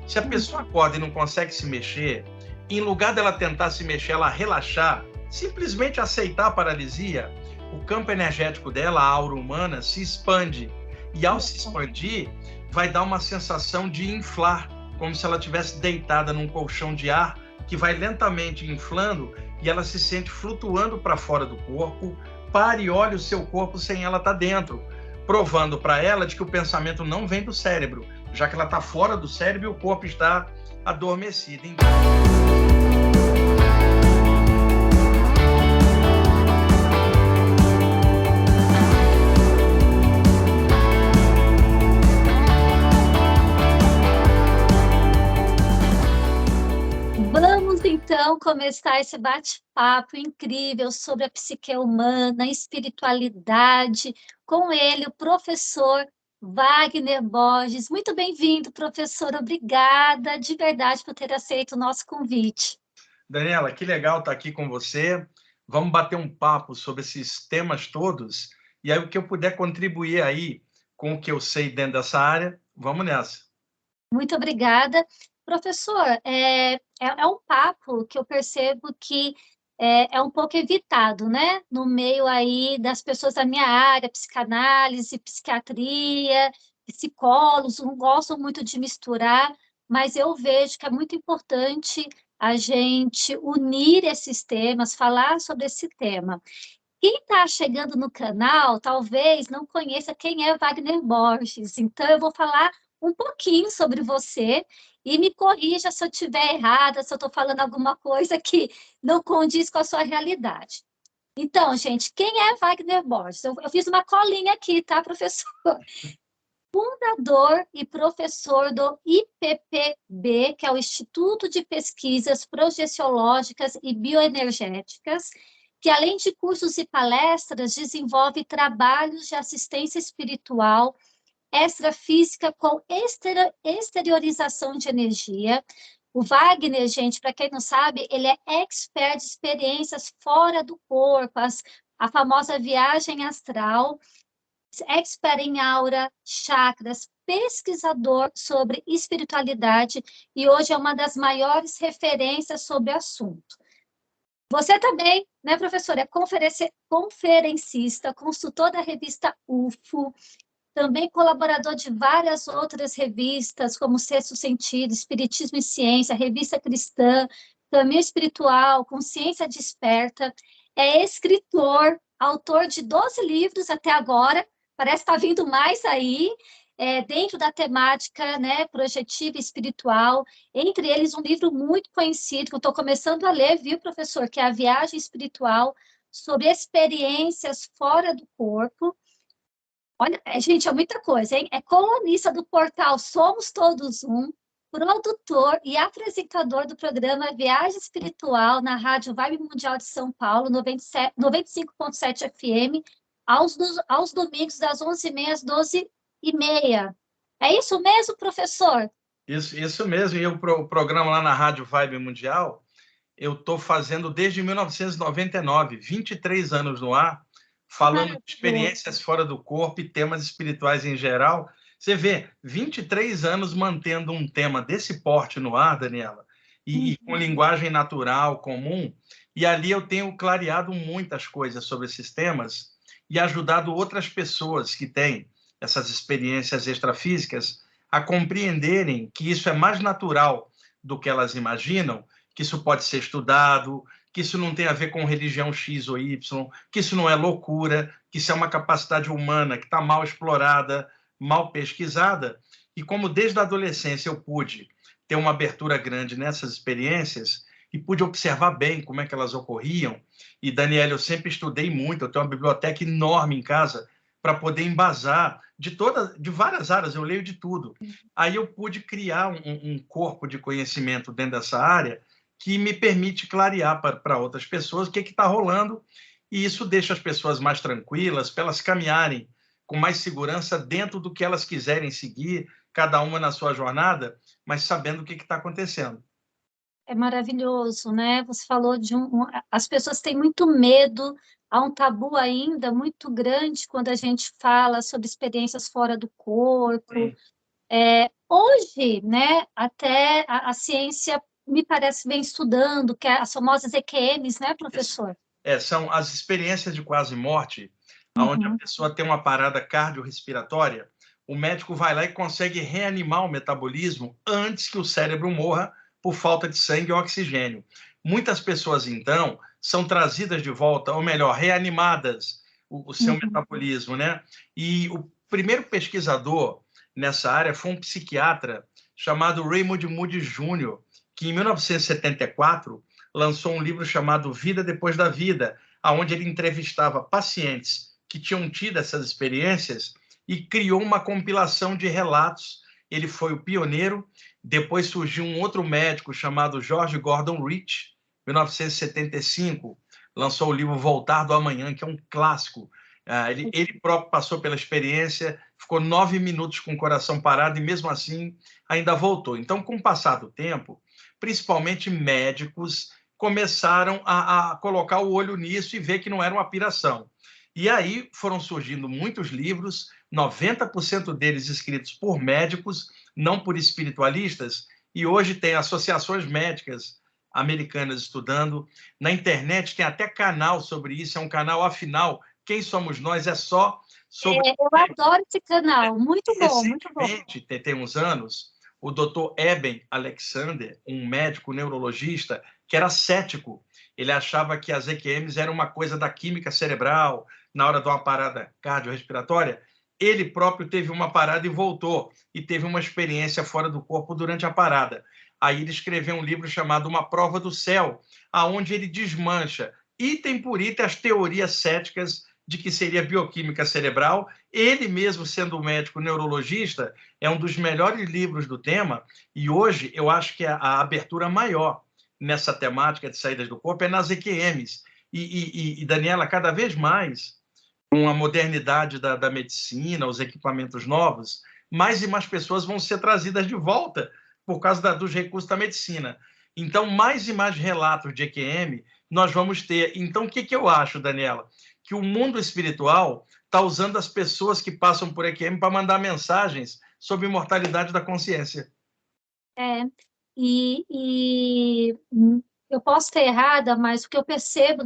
Se a pessoa acorda e não consegue se mexer, em lugar dela tentar se mexer, ela relaxar, simplesmente aceitar a paralisia, o campo energético dela, a aura humana, se expande. E ao se expandir, vai dar uma sensação de inflar, como se ela estivesse deitada num colchão de ar que vai lentamente inflando e ela se sente flutuando para fora do corpo. Pare e olhe o seu corpo sem ela estar dentro, provando para ela de que o pensamento não vem do cérebro, já que ela está fora do cérebro e o corpo está adormecido. Vamos, então, começar esse bate-papo incrível sobre a psique humana, a espiritualidade, com ele, o professor Wagner Borges. Muito bem-vindo, professor. Obrigada, de verdade, por ter aceito o nosso convite. Daniela, que legal estar aqui com você. Vamos bater um papo sobre esses temas todos. E aí, o que eu puder contribuir aí com o que eu sei dentro dessa área, vamos nessa. Muito obrigada. Professor, é um papo que eu percebo que é um pouco evitado, né? No meio aí das pessoas da minha área, psicanálise, psiquiatria, psicólogos, não gostam muito de misturar, mas eu vejo que é muito importante a gente unir esses temas, falar sobre esse tema. Quem está chegando no canal, talvez não conheça quem é Wagner Borges, então eu vou falar um pouquinho sobre você e me corrija se eu estiver errada, se eu estou falando alguma coisa que não condiz com a sua realidade. Então, gente, quem é Wagner Borges? Eu fiz uma colinha aqui, tá, professor? Fundador e professor do IPPB, que é o Instituto de Pesquisas Projeciológicas e Bioenergéticas, que, além de cursos e palestras, desenvolve trabalhos de assistência espiritual, extrafísica com exteriorização de energia. O Wagner, gente, para quem não sabe, ele é expert de experiências fora do corpo, a famosa viagem astral, expert em aura, chakras, pesquisador sobre espiritualidade e hoje é uma das maiores referências sobre o assunto. Você também, né, professora, é conferencista, consultor da revista UFO, também colaborador de várias outras revistas, como Sexto Sentido, Espiritismo e Ciência, Revista Cristã, Caminho Espiritual, Consciência Desperta, é escritor, autor de 12 livros até agora, parece que está vindo mais aí, dentro da temática, né, projetiva e espiritual, entre eles um livro muito conhecido, que eu estou começando a ler, viu, professor, que é A Viagem Espiritual, sobre experiências fora do corpo. Olha, gente, é muita coisa, hein? É colunista do portal Somos Todos Um, produtor e apresentador do programa Viagem Espiritual na Rádio Vibe Mundial de São Paulo, 95.7 FM, aos domingos, das 11h30 às 12h30. É isso mesmo, professor? Isso mesmo. E o programa lá na Rádio Vibe Mundial, eu estou fazendo desde 1999, 23 anos no ar, falando de experiências fora do corpo e temas espirituais em geral. Você vê, 23 anos mantendo um tema desse porte no ar, Daniela, e com linguagem natural, comum, e ali eu tenho clareado muitas coisas sobre esses temas e ajudado outras pessoas que têm essas experiências extrafísicas a compreenderem que isso é mais natural do que elas imaginam, que isso pode ser estudado, que isso não tem a ver com religião X ou Y, que isso não é loucura, que isso é uma capacidade humana que está mal explorada, mal pesquisada. E como desde a adolescência eu pude ter uma abertura grande nessas experiências e pude observar bem como é que elas ocorriam, e, Daniela, eu sempre estudei muito, eu tenho uma biblioteca enorme em casa para poder embasar de várias áreas, eu leio de tudo. Aí eu pude criar um corpo de conhecimento dentro dessa área que me permite clarear para outras pessoas o que está rolando, e isso deixa as pessoas mais tranquilas, para elas caminharem com mais segurança dentro do que elas quiserem seguir, cada uma na sua jornada, mas sabendo o que está acontecendo. É maravilhoso, né? Você falou de as pessoas têm muito medo, há um tabu ainda muito grande quando a gente fala sobre experiências fora do corpo. Hoje, né, até a ciência me parece vem estudando, que é as famosas EQMs, né, professor? São as experiências de quase morte, onde a Uhum. pessoa tem uma parada cardiorrespiratória, o médico vai lá e consegue reanimar o metabolismo antes que o cérebro morra por falta de sangue ou oxigênio. Muitas pessoas, então, são trazidas de volta, ou melhor, reanimadas o seu Uhum. metabolismo, né? E o primeiro pesquisador nessa área foi um psiquiatra chamado Raymond Moody Jr., que em 1974 lançou um livro chamado Vida Depois da Vida, onde ele entrevistava pacientes que tinham tido essas experiências e criou uma compilação de relatos. Ele foi o pioneiro. Depois surgiu um outro médico chamado George Gordon Rich, em 1975, lançou o livro Voltar do Amanhã, que é um clássico. Ele próprio passou pela experiência, ficou 9 minutos com o coração parado e, mesmo assim, ainda voltou. Então, com o passar do tempo, principalmente médicos começaram a colocar o olho nisso e ver que não era uma piração. E aí foram surgindo muitos livros, 90% deles escritos por médicos, não por espiritualistas, e hoje tem associações médicas americanas estudando. Na internet tem até canal sobre isso, é um canal, afinal, Quem Somos Nós? É só sobre... Eu adoro esse canal, muito bom, muito bom. Recentemente, tem uns anos, o Dr. Eben Alexander, um médico neurologista, que era cético. Ele achava que as EQMs eram uma coisa da química cerebral, na hora de uma parada cardiorrespiratória. Ele próprio teve uma parada e voltou, e teve uma experiência fora do corpo durante a parada. Aí ele escreveu um livro chamado Uma Prova do Céu, aonde ele desmancha, item por item, as teorias céticas de que seria bioquímica cerebral. Ele mesmo, sendo um médico neurologista, é um dos melhores livros do tema, e hoje eu acho que a abertura maior nessa temática de saídas do corpo é nas EQMs. E Daniela, cada vez mais, com a modernidade da medicina, os equipamentos novos, mais e mais pessoas vão ser trazidas de volta por causa dos recursos da medicina. Então, mais e mais relatos de EQM nós vamos ter. Então, o que eu acho, Daniela? Que o mundo espiritual está usando as pessoas que passam por EQM para mandar mensagens sobre imortalidade da consciência. É, e eu posso estar errada, mas o que eu percebo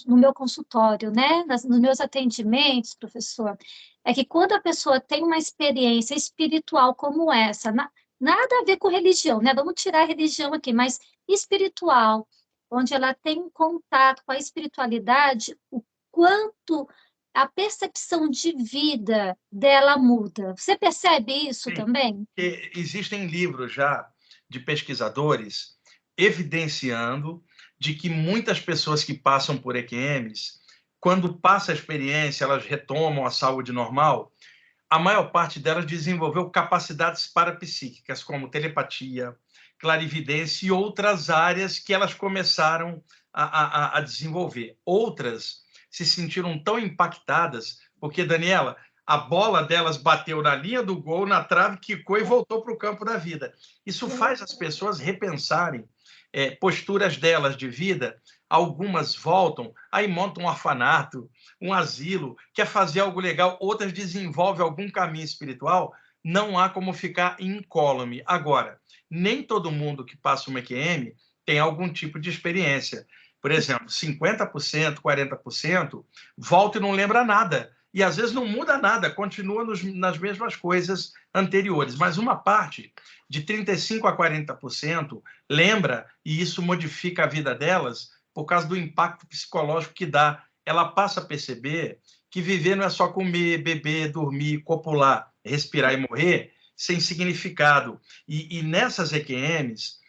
no meu consultório, né, nos meus atendimentos, professor, é que quando a pessoa tem uma experiência espiritual como essa, nada a ver com religião, né? Vamos tirar a religião aqui, mas espiritual, onde ela tem um contato com a espiritualidade, o quanto a percepção de vida dela muda. Você percebe isso Sim, também? existem livros já de pesquisadores evidenciando de que muitas pessoas que passam por EQMs, quando passa a experiência, elas retomam a saúde normal, a maior parte delas desenvolveu capacidades parapsíquicas, como telepatia, clarividência e outras áreas que elas começaram a desenvolver. Outras se sentiram tão impactadas, porque, Daniela, a bola delas bateu na linha do gol, na trave, quicou e voltou para o campo da vida. Isso faz as pessoas repensarem posturas delas de vida. Algumas voltam, aí montam um orfanato, um asilo, quer fazer algo legal, outras desenvolvem algum caminho espiritual. Não há como ficar incólume. Agora, nem todo mundo que passa uma EQM tem algum tipo de experiência. Por exemplo, 50%, 40% volta e não lembra nada. E às vezes não muda nada, continua nas mesmas coisas anteriores. Mas uma parte, de 35% a 40%, lembra, e isso modifica a vida delas por causa do impacto psicológico que dá. Ela passa a perceber que viver não é só comer, beber, dormir, copular, respirar e morrer, sem significado. E nessas EQMs,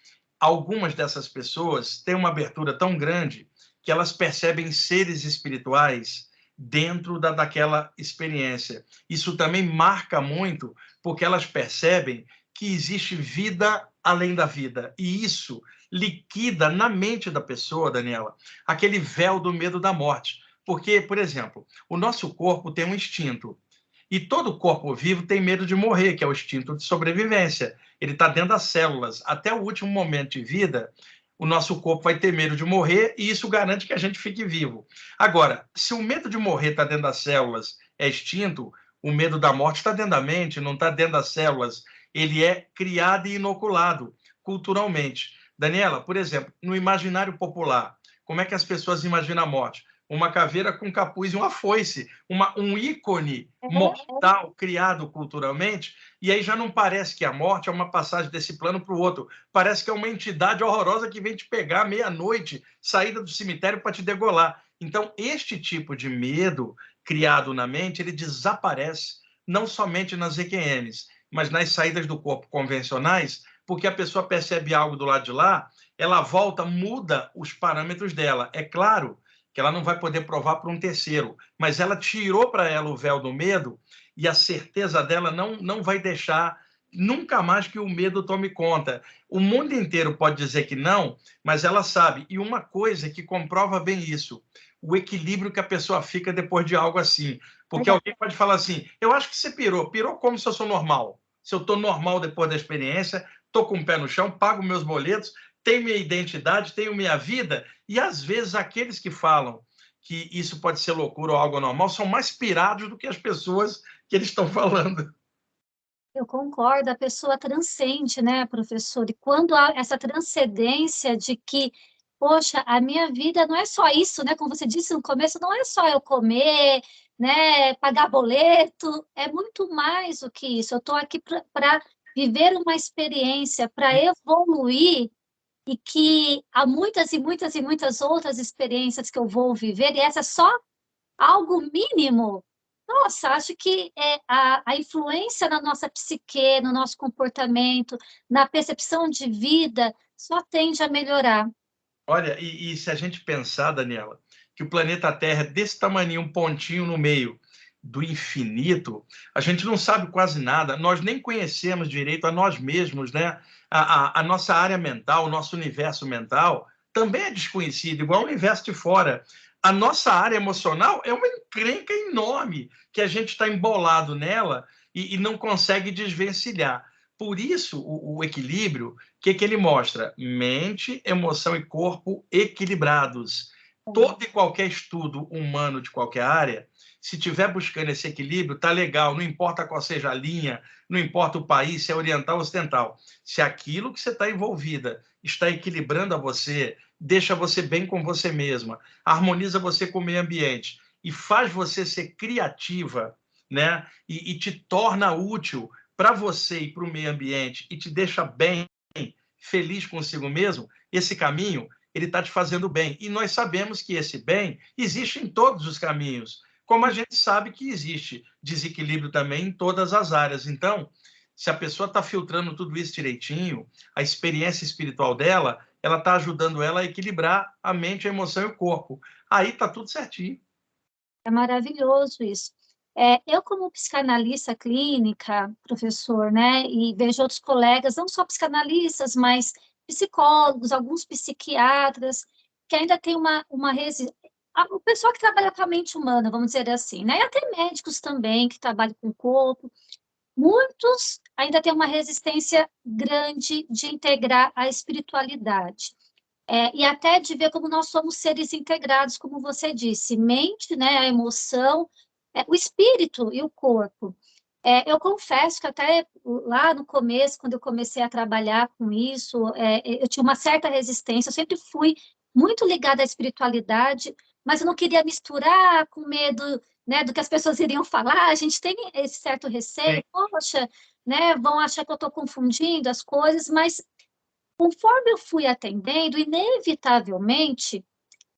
algumas dessas pessoas têm uma abertura tão grande que elas percebem seres espirituais dentro daquela experiência. Isso também marca muito, porque elas percebem que existe vida além da vida. E isso liquida na mente da pessoa, Daniela, aquele véu do medo da morte. Porque, por exemplo, o nosso corpo tem um instinto. E todo corpo vivo tem medo de morrer, que é o instinto de sobrevivência. Ele está dentro das células. Até o último momento de vida, o nosso corpo vai ter medo de morrer e isso garante que a gente fique vivo. Agora, se o medo de morrer está dentro das células, é extinto, o medo da morte está dentro da mente, não está dentro das células. ele é criado e inoculado culturalmente. Daniela, por exemplo, no imaginário popular, como é que as pessoas imaginam a morte? Uma caveira com capuz e uma foice, um ícone mortal criado culturalmente, e aí já não parece que a morte é uma passagem desse plano para o outro, parece que é uma entidade horrorosa que vem te pegar meia-noite, saída do cemitério para te degolar. Então, este tipo de medo criado na mente, ele desaparece não somente nas EQMs, mas nas saídas do corpo convencionais, porque a pessoa percebe algo do lado de lá, ela volta, muda os parâmetros dela. É claro que ela não vai poder provar para um terceiro, mas ela tirou para ela o véu do medo e a certeza dela não vai deixar nunca mais que o medo tome conta. O mundo inteiro pode dizer que não, mas ela sabe. E uma coisa que comprova bem isso, o equilíbrio que a pessoa fica depois de algo assim. Porque alguém pode falar assim, eu acho que você pirou. Pirou como se eu sou normal. Se eu estou normal depois da experiência, estou com o pé no chão, pago meus boletos, tenho minha identidade, tenho minha vida, e às vezes aqueles que falam que isso pode ser loucura ou algo normal são mais pirados do que as pessoas que eles estão falando. Eu concordo, a pessoa transcende, né, professor? E quando há essa transcendência de que, poxa, a minha vida não é só isso, né? Como você disse no começo, não é só eu comer, né, pagar boleto, é muito mais do que isso. Eu estou aqui para viver uma experiência, para evoluir, e que há muitas e muitas e muitas outras experiências que eu vou viver, e essa é só algo mínimo. Nossa, acho que a influência na nossa psique, no nosso comportamento, na percepção de vida, só tende a melhorar. Olha, e se a gente pensar, Daniela, que o planeta Terra é desse tamanho, um pontinho no meio do infinito, a gente não sabe quase nada, nós nem conhecemos direito a nós mesmos, né? A nossa área mental, o nosso universo mental também é desconhecido, igual o universo de fora. A nossa área emocional é uma encrenca enorme que a gente está embolado nela e não consegue desvencilhar. Por isso, o equilíbrio, o que ele mostra? Mente, emoção e corpo equilibrados. Todo e qualquer estudo humano de qualquer área, se estiver buscando esse equilíbrio, tá legal, não importa qual seja a linha, não importa o país, se é oriental ou ocidental. Se aquilo que você está envolvida está equilibrando a você, deixa você bem com você mesma, harmoniza você com o meio ambiente e faz você ser criativa, né? E te torna útil para você e para o meio ambiente e te deixa bem, feliz consigo mesmo, esse caminho, ele está te fazendo bem. E nós sabemos que esse bem existe em todos os caminhos, como a gente sabe que existe desequilíbrio também em todas as áreas. Então, se a pessoa está filtrando tudo isso direitinho, a experiência espiritual dela, ela está ajudando ela a equilibrar a mente, a emoção e o corpo. Aí está tudo certinho. É maravilhoso isso. Eu, como psicanalista clínica, professor, né, e vejo outros colegas, não só psicanalistas, mas psicólogos, alguns psiquiatras, que ainda tem uma resistência. O pessoal que trabalha com a mente humana, vamos dizer assim, né, e até médicos também, que trabalham com o corpo, muitos ainda têm uma resistência grande de integrar a espiritualidade. E até de ver como nós somos seres integrados, como você disse, mente, né, a emoção, o espírito e o corpo. Eu confesso que até lá no começo, quando eu comecei a trabalhar com isso, eu tinha uma certa resistência, eu sempre fui muito ligada à espiritualidade, mas eu não queria misturar com medo, né, do que as pessoas iriam falar, a gente tem esse certo receio, poxa, né, vão achar que eu estou confundindo as coisas, mas conforme eu fui atendendo, inevitavelmente,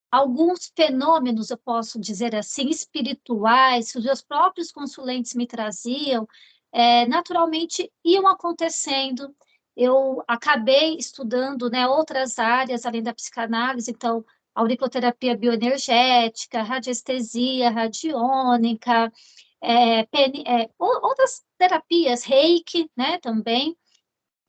alguns fenômenos, eu posso dizer assim, espirituais, que os meus próprios consulentes me traziam, naturalmente iam acontecendo. Eu acabei estudando, né, outras áreas além da psicanálise, então, auriculoterapia bioenergética, radiestesia, radiônica, outras terapias, reiki, né, também.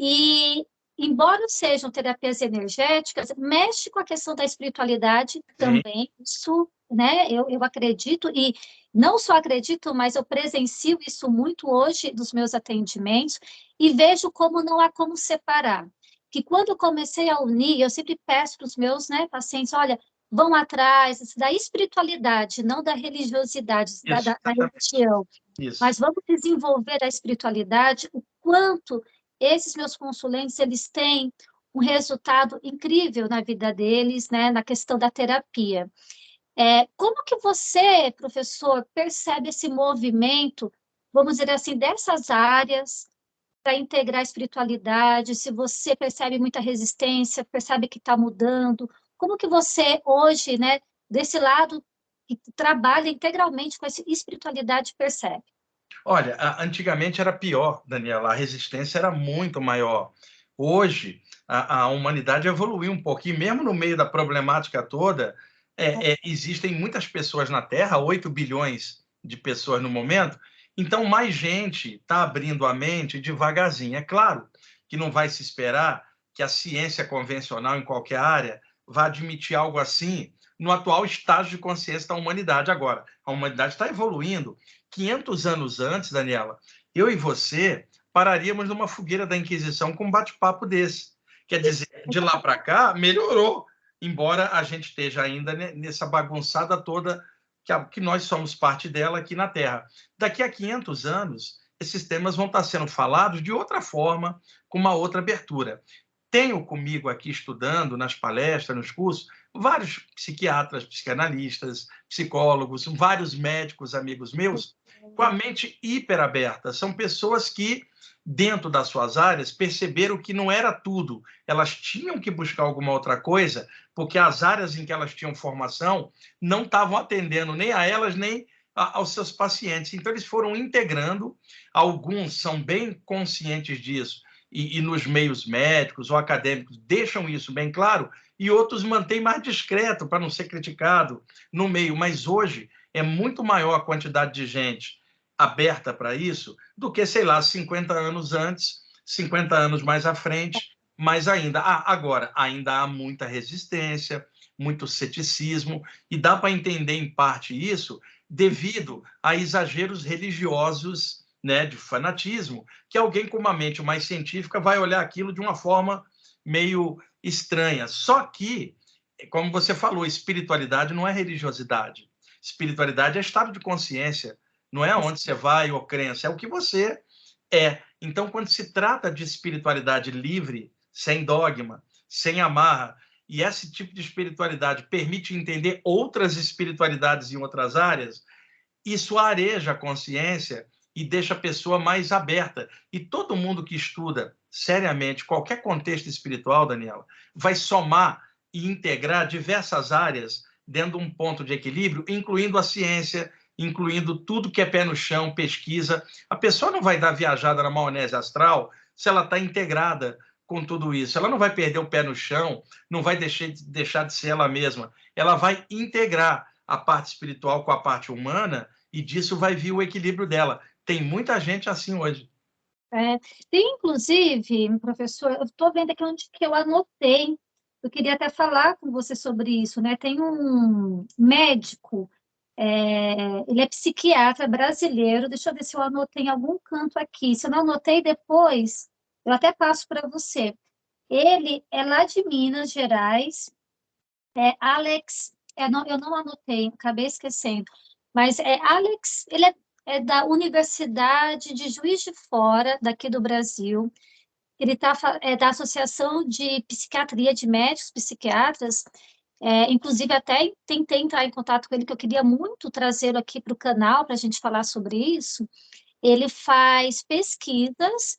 E, embora sejam terapias energéticas, mexe com a questão da espiritualidade também. Isso, né, eu acredito, e não só acredito, mas eu presencio isso muito hoje nos meus atendimentos, e vejo como não há como separar. Que quando eu comecei a unir, eu sempre peço para os meus, né, pacientes, olha, vão atrás da espiritualidade, não da religiosidade, da religião. Isso. Mas vamos desenvolver a espiritualidade, o quanto esses meus consulentes, eles têm um resultado incrível na vida deles, né, na questão da terapia. Como que você, professor, percebe esse movimento, vamos dizer assim, dessas áreas para integrar a espiritualidade? Se você percebe muita resistência, percebe que está mudando, como que você hoje, né, desse lado que trabalha integralmente com essa espiritualidade, percebe? Olha, antigamente era pior, Daniela, a resistência era muito maior. Hoje, a humanidade evoluiu um pouquinho, mesmo no meio da problemática toda, existem muitas pessoas na Terra, 8 bilhões de pessoas no momento, então mais gente está abrindo a mente devagarzinho. É claro que não vai se esperar que a ciência convencional em qualquer área vá admitir algo assim no atual estágio de consciência da humanidade agora. A humanidade está evoluindo. 500 anos antes, Daniela, eu e você pararíamos numa fogueira da Inquisição com um bate-papo desse. Quer dizer, de lá para cá, melhorou, embora a gente esteja ainda nessa bagunçada toda que nós somos parte dela aqui na Terra. Daqui a 500 anos, esses temas vão estar sendo falados de outra forma, com uma outra abertura. Tenho comigo aqui estudando, nas palestras, nos cursos, vários psiquiatras, psicanalistas, psicólogos, vários médicos amigos meus, com a mente hiperaberta. São pessoas que, dentro das suas áreas, perceberam que não era tudo. Elas tinham que buscar alguma outra coisa, porque as áreas em que elas tinham formação não estavam atendendo nem a elas, nem aos seus pacientes. Então, eles foram integrando. Alguns são bem conscientes disso, e nos meios médicos ou acadêmicos deixam isso bem claro, e outros mantêm mais discreto para não ser criticado no meio. Mas hoje é muito maior a quantidade de gente aberta para isso do que, sei lá, 50 anos antes, 50 anos mais à frente, mas ainda. Agora, ainda há muita resistência, muito ceticismo, e dá para entender em parte isso devido a exageros religiosos, né, de fanatismo, que alguém com uma mente mais científica vai olhar aquilo de uma forma meio estranha. Só que, como você falou, espiritualidade não é religiosidade. Espiritualidade é estado de consciência, não é aonde você vai ou crença, é o que você é. Então, quando se trata de espiritualidade livre, sem dogma, sem amarra, e esse tipo de espiritualidade permite entender outras espiritualidades em outras áreas, isso areja a consciência e deixa a pessoa mais aberta. E todo mundo que estuda seriamente qualquer contexto espiritual, Daniela, vai somar e integrar diversas áreas dentro de um ponto de equilíbrio, incluindo a ciência, incluindo tudo que é pé no chão, pesquisa. A pessoa não vai dar viajada na maionese astral se ela está integrada com tudo isso. Ela não vai perder o pé no chão, não vai deixar de ser ela mesma. Ela vai integrar a parte espiritual com a parte humana, e disso vai vir o equilíbrio dela. Tem muita gente assim hoje. Tem, inclusive, professor, eu estou vendo aqui onde que eu anotei, eu queria até falar com você sobre isso, né? Tem um médico, ele é psiquiatra brasileiro, deixa eu ver se eu anotei em algum canto aqui, se eu não anotei depois, eu até passo para você. Ele é lá de Minas Gerais, Alex, eu não anotei, acabei esquecendo, mas Alex, ele é da Universidade de Juiz de Fora, daqui do Brasil. Ele é da Associação de Psiquiatria de Médicos Psiquiatras. Inclusive, até tentei entrar em contato com ele, que eu queria muito trazê-lo aqui para o canal para a gente falar sobre isso. Ele faz pesquisas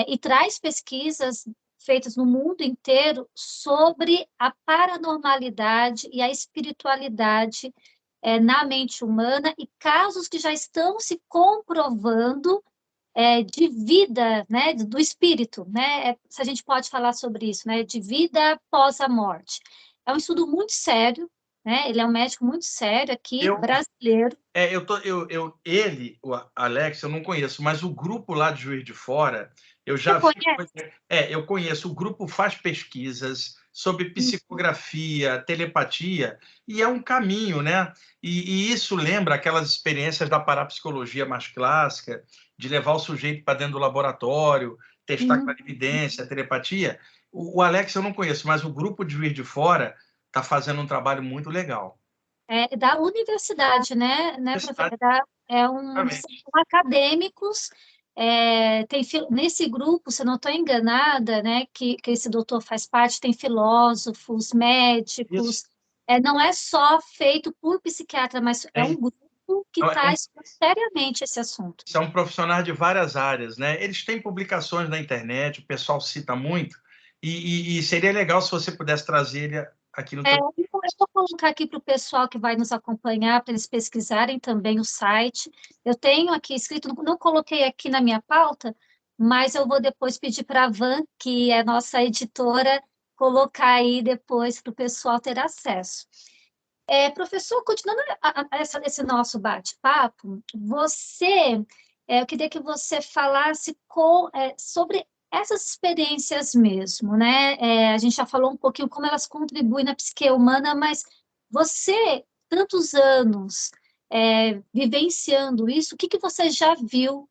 e traz pesquisas feitas no mundo inteiro sobre a paranormalidade e a espiritualidade na mente humana e casos que já estão se comprovando de vida, né, do espírito, né, se a gente pode falar sobre isso, né, de vida após a morte. É um estudo muito sério, né, ele é um médico muito sério aqui, brasileiro. Ele, o Alex, eu não conheço, mas o grupo lá de Juiz de Fora, eu já Você vi. conhece? Eu conheço. O grupo faz pesquisas sobre psicografia, telepatia, e é um caminho, né? E isso lembra aquelas experiências da parapsicologia mais clássica, de levar o sujeito para dentro do laboratório, testar com a evidência, telepatia. O Alex eu não conheço, mas o grupo de Juiz de Fora está fazendo um trabalho muito legal. Da universidade, né, professor? Universidade, São realmente. acadêmicos Nesse grupo, se eu não estou enganada, né, que esse doutor faz parte, tem filósofos, Isso. médicos, não é só feito por psiquiatra, mas é um grupo que traz seriamente esse assunto. São profissionais de várias áreas, né? Eles têm publicações na internet, o pessoal cita muito, e seria legal se você pudesse trazer ele aqui no teu... Então, eu vou colocar aqui para o pessoal que vai nos acompanhar, para eles pesquisarem também o site. Eu tenho aqui escrito, não coloquei aqui na minha pauta, mas eu vou depois pedir para a Van, que é nossa editora, colocar aí depois para o pessoal ter acesso. Professor, continuando esse nosso bate-papo, eu queria que você falasse sobre essas experiências mesmo, né? A gente já falou um pouquinho como elas contribuem na psique humana, mas você, tantos anos vivenciando isso, o que você já viu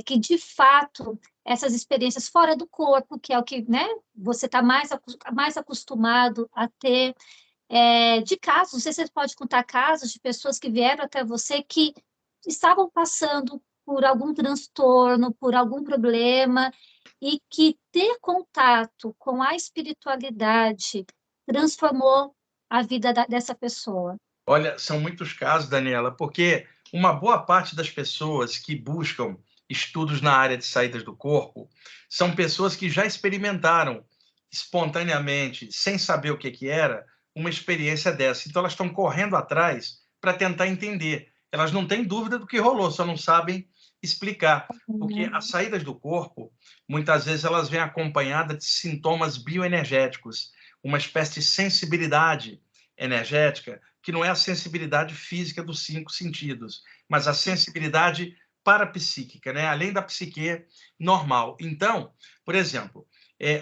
que, de fato, essas experiências fora do corpo, que é o que, né, você está mais acostumado a ter, de casos, não sei se você pode contar casos de pessoas que vieram até você que estavam passando por algum transtorno, por algum problema, e que ter contato com a espiritualidade transformou a vida dessa pessoa. Olha, são muitos casos, Daniela, porque uma boa parte das pessoas que buscam estudos na área de saídas do corpo são pessoas que já experimentaram espontaneamente, sem saber o que era, uma experiência dessa. Então, elas estão correndo atrás para tentar entender. Elas não têm dúvida do que rolou, só não sabem explicar. Porque as saídas do corpo, muitas vezes, elas vêm acompanhadas de sintomas bioenergéticos, uma espécie de sensibilidade energética que não é a sensibilidade física dos 5 sentidos, mas a sensibilidade parapsíquica, né? Além da psique normal. Então, por exemplo,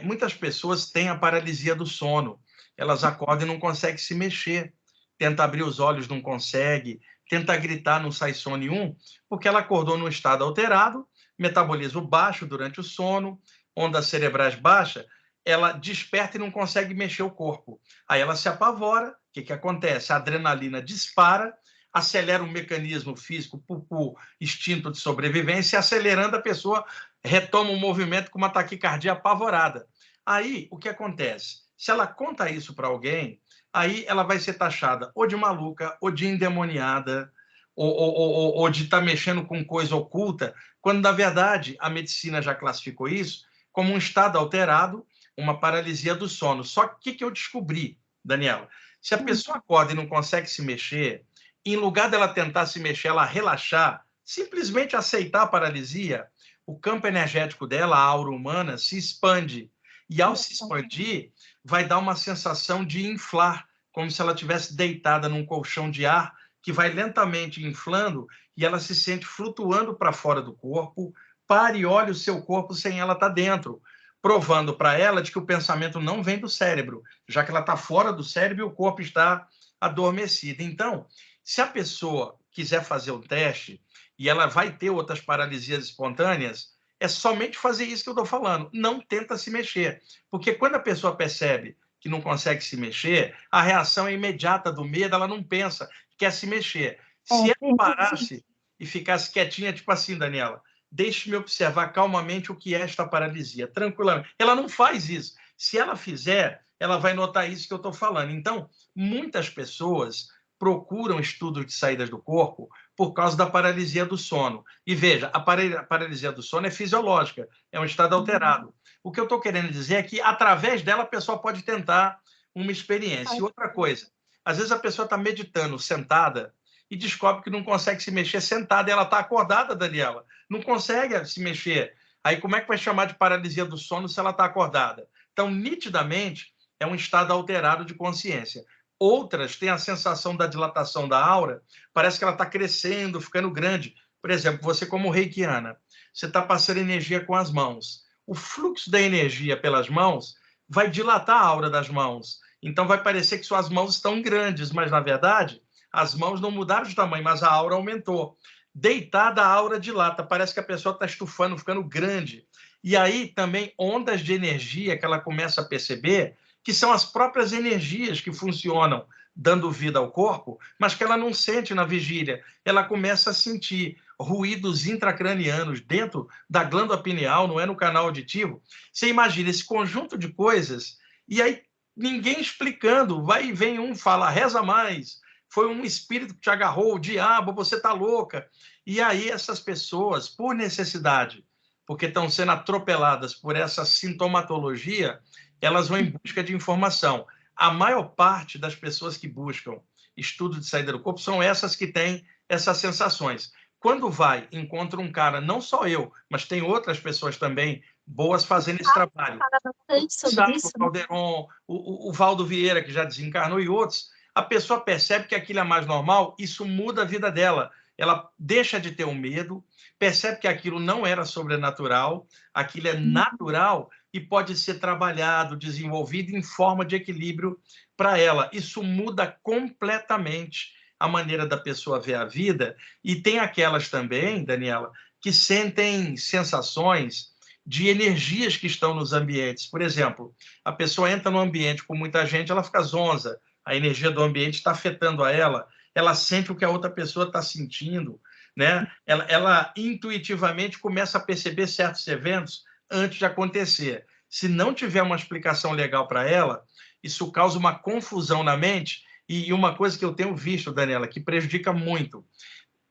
muitas pessoas têm a paralisia do sono. Elas acordam e não conseguem se mexer. Tenta abrir os olhos, não consegue. Tenta gritar, não sai som nenhum, porque ela acordou num estado alterado, metabolismo baixo durante o sono, ondas cerebrais baixas, ela desperta e não consegue mexer o corpo. Aí ela se apavora. O que acontece? A adrenalina dispara, acelera o mecanismo físico por instinto de sobrevivência, e acelerando, a pessoa retoma o movimento com uma taquicardia apavorada. Aí, o que acontece? Se ela conta isso para alguém, aí ela vai ser taxada ou de maluca, ou de endemoniada, ou de estar mexendo com coisa oculta, quando, na verdade, a medicina já classificou isso como um estado alterado, uma paralisia do sono. Só que o que eu descobri, Daniela? Se a pessoa acorda e não consegue se mexer, em lugar dela tentar se mexer, ela relaxar, simplesmente aceitar a paralisia, o campo energético dela, a aura humana, se expande. E ao se expandir, vai dar uma sensação de inflar, como se ela estivesse deitada num colchão de ar que vai lentamente inflando e ela se sente flutuando para fora do corpo. Pare e olhe o seu corpo sem ela estar dentro, provando para ela de que o pensamento não vem do cérebro, já que ela está fora do cérebro e o corpo está adormecido. Então, se a pessoa quiser fazer o teste e ela vai ter outras paralisias espontâneas, é somente fazer isso que eu estou falando. Não tenta se mexer. Porque quando a pessoa percebe que não consegue se mexer, a reação é imediata do medo, ela não pensa, quer se mexer. Se ela parasse e ficasse quietinha, tipo assim, Daniela, deixe-me observar calmamente o que é esta paralisia, tranquilamente. Ela não faz isso. Se ela fizer, ela vai notar isso que eu estou falando. Então, muitas pessoas procuram estudos de saídas do corpo por causa da paralisia do sono. E veja, a paralisia do sono é fisiológica, é um estado alterado. O que eu estou querendo dizer é que, através dela, a pessoa pode tentar uma experiência. E outra coisa, às vezes a pessoa está meditando sentada e descobre que não consegue se mexer sentada, e ela está acordada, Daniela, não consegue se mexer. Aí como é que vai chamar de paralisia do sono se ela está acordada? Então, nitidamente, é um estado alterado de consciência. Outras têm a sensação da dilatação da aura, parece que ela está crescendo, ficando grande. Por exemplo, você como reikiana, você está passando energia com as mãos. O fluxo da energia pelas mãos vai dilatar a aura das mãos. Então vai parecer que suas mãos estão grandes, mas na verdade as mãos não mudaram de tamanho, mas a aura aumentou. Deitada, a aura dilata, parece que a pessoa está estufando, ficando grande. E aí também ondas de energia que ela começa a perceber, que são as próprias energias que funcionam dando vida ao corpo, mas que ela não sente na vigília. Ela começa a sentir ruídos intracranianos dentro da glândula pineal, não é no canal auditivo. Você imagina esse conjunto de coisas, e aí ninguém explicando, vai e vem um fala, reza mais, foi um espírito que te agarrou, o diabo, você está louca. E aí essas pessoas, por necessidade, porque estão sendo atropeladas por essa sintomatologia, elas vão em busca de informação. A maior parte das pessoas que buscam estudo de saída do corpo são essas que têm essas sensações. Quando vai, encontra um cara, não só eu, mas tem outras pessoas também boas fazendo esse trabalho. Fala bastante sobre isso, O Calderon, o Valdo Vieira, que já desencarnou, e outros, a pessoa percebe que aquilo é mais normal, isso muda a vida dela. Ela deixa de ter o medo, percebe que aquilo não era sobrenatural, aquilo é natural e pode ser trabalhado, desenvolvido em forma de equilíbrio para ela. Isso muda completamente a maneira da pessoa ver a vida. E tem aquelas também, Daniela, que sentem sensações de energias que estão nos ambientes. Por exemplo, a pessoa entra no ambiente com muita gente, ela fica zonza, a energia do ambiente está afetando a ela sente o que a outra pessoa está sentindo, né? Ela intuitivamente começa a perceber certos eventos antes de acontecer. Se não tiver uma explicação legal para ela, isso causa uma confusão na mente, e uma coisa que eu tenho visto, Daniela, que prejudica muito,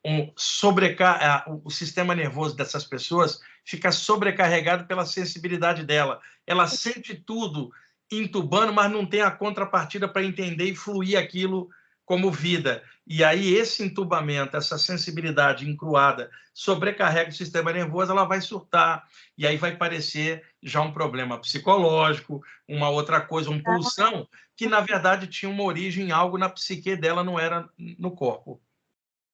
o sistema nervoso dessas pessoas fica sobrecarregado pela sensibilidade dela. Ela sente tudo entubando, mas não tem a contrapartida para entender e fluir aquilo como vida. E aí esse entubamento, essa sensibilidade encruada, sobrecarrega o sistema nervoso, ela vai surtar. E aí vai parecer já um problema psicológico, uma outra coisa, uma pulsão, que na verdade tinha uma origem em algo na psique dela, não era no corpo.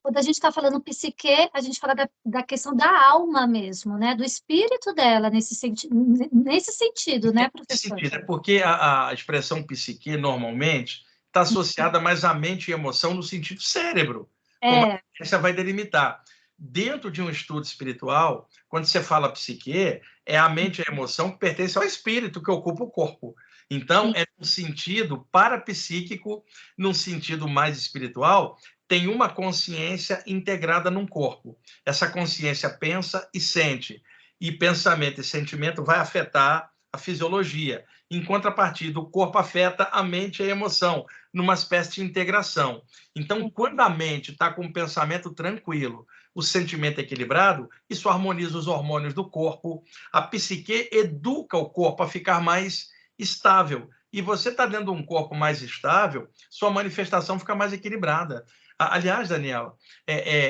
Quando a gente está falando psique, a gente fala da questão da alma mesmo, né? Do espírito dela, nesse sentido, né, professor? Nesse sentido, é porque a expressão psique, normalmente, está associada mais à mente e emoção no sentido cérebro, como a ciência vai delimitar. Dentro de um estudo espiritual, quando você fala psique, é a mente e a emoção que pertence ao espírito que ocupa o corpo. Então, é um sentido parapsíquico, num sentido mais espiritual, tem uma consciência integrada num corpo. Essa consciência pensa e sente, e pensamento e sentimento vai afetar a fisiologia. Em contrapartida, o corpo afeta a mente e a emoção, numa espécie de integração. Então, quando a mente está com o pensamento tranquilo, o sentimento equilibrado, isso harmoniza os hormônios do corpo, a psique educa o corpo a ficar mais estável. E você está dentro de um corpo mais estável, sua manifestação fica mais equilibrada. Aliás, Daniela,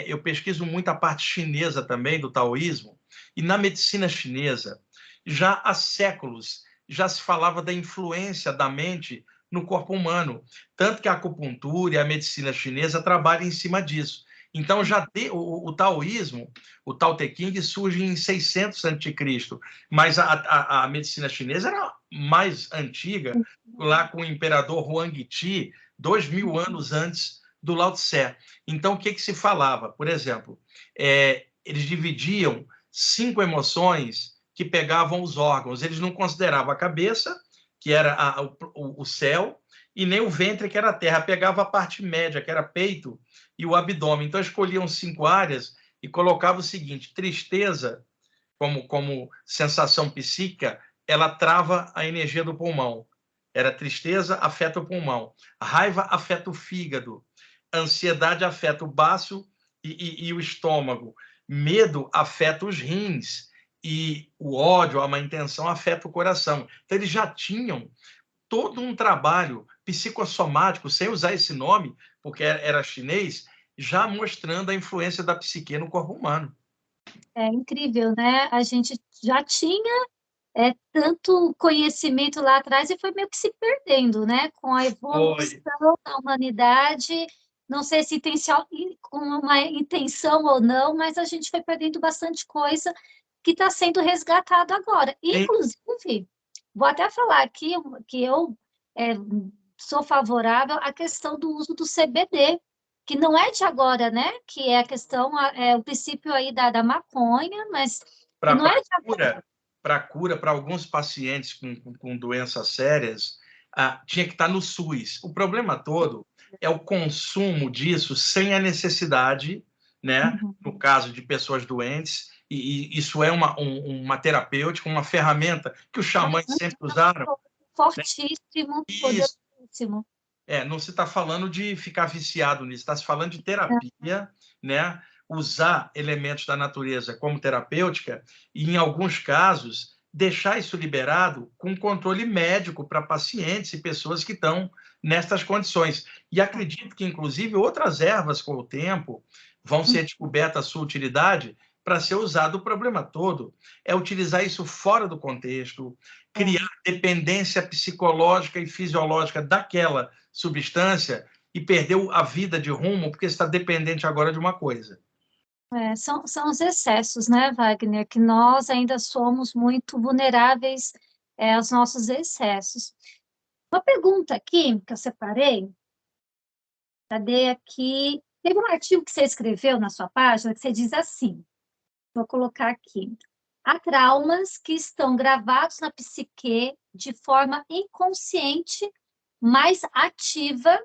eu pesquiso muito a parte chinesa também do taoísmo, e na medicina chinesa, já há séculos, já se falava da influência da mente no corpo humano, tanto que a acupuntura e a medicina chinesa trabalham em cima disso. Então, o taoísmo, o Tao Te Ching, surge em 600 a.C., mas a medicina chinesa era mais antiga, lá com o imperador Huang Ti, 2.000 anos antes do Lao Tse. Então, o que se falava? Por exemplo, eles dividiam 5 emoções que pegavam os órgãos. Eles não consideravam a cabeça, que era o céu, e nem o ventre, que era a terra. Pegava a parte média, que era peito, e o abdômen. Então, escolhiam 5 áreas e colocavam o seguinte: tristeza, como sensação psíquica, ela trava a energia do pulmão. Era tristeza, afeta o pulmão. Raiva afeta o fígado. Ansiedade afeta o baço e o estômago. Medo afeta os rins. E o ódio, a má intenção, afeta o coração. Então, eles já tinham todo um trabalho psicossomático, sem usar esse nome, porque era chinês, já mostrando a influência da psique no corpo humano. É incrível, né? A gente já tinha tanto conhecimento lá atrás e foi meio que se perdendo, né? Com a evolução da humanidade, não sei se com uma intenção ou não, mas a gente foi perdendo bastante coisa que está sendo resgatado agora. Inclusive, vou até falar aqui que eu sou favorável à questão do uso do CBD, que não é de agora, né? Que é a questão, o princípio aí da maconha, mas que não é de agora. Para cura, para alguns pacientes com doenças sérias, tinha que estar no SUS. O problema todo é o consumo disso sem a necessidade né? No caso de pessoas doentes, e isso é uma terapêutica, uma ferramenta que os xamãs sempre usaram. Fortíssimo, Né? poderosíssimo. Não se está falando de ficar viciado nisso, está se falando de terapia, né? Usar elementos da natureza como terapêutica e, em alguns casos, deixar isso liberado com controle médico para pacientes e pessoas que estão nestas condições. E acredito que, inclusive, outras ervas, com o tempo, vão ser descobertas a sua utilidade para ser usado o problema todo. É utilizar isso fora do contexto, criar dependência psicológica e fisiológica daquela substância e perdeu a vida de rumo porque está dependente agora de uma coisa. São os excessos, né, Wagner, que nós ainda somos muito vulneráveis aos nossos excessos. Uma pergunta aqui que eu separei, cadê aqui? Teve um artigo que você escreveu na sua página que você diz assim, vou colocar aqui. Há traumas que estão gravados na psique de forma inconsciente, mais ativa,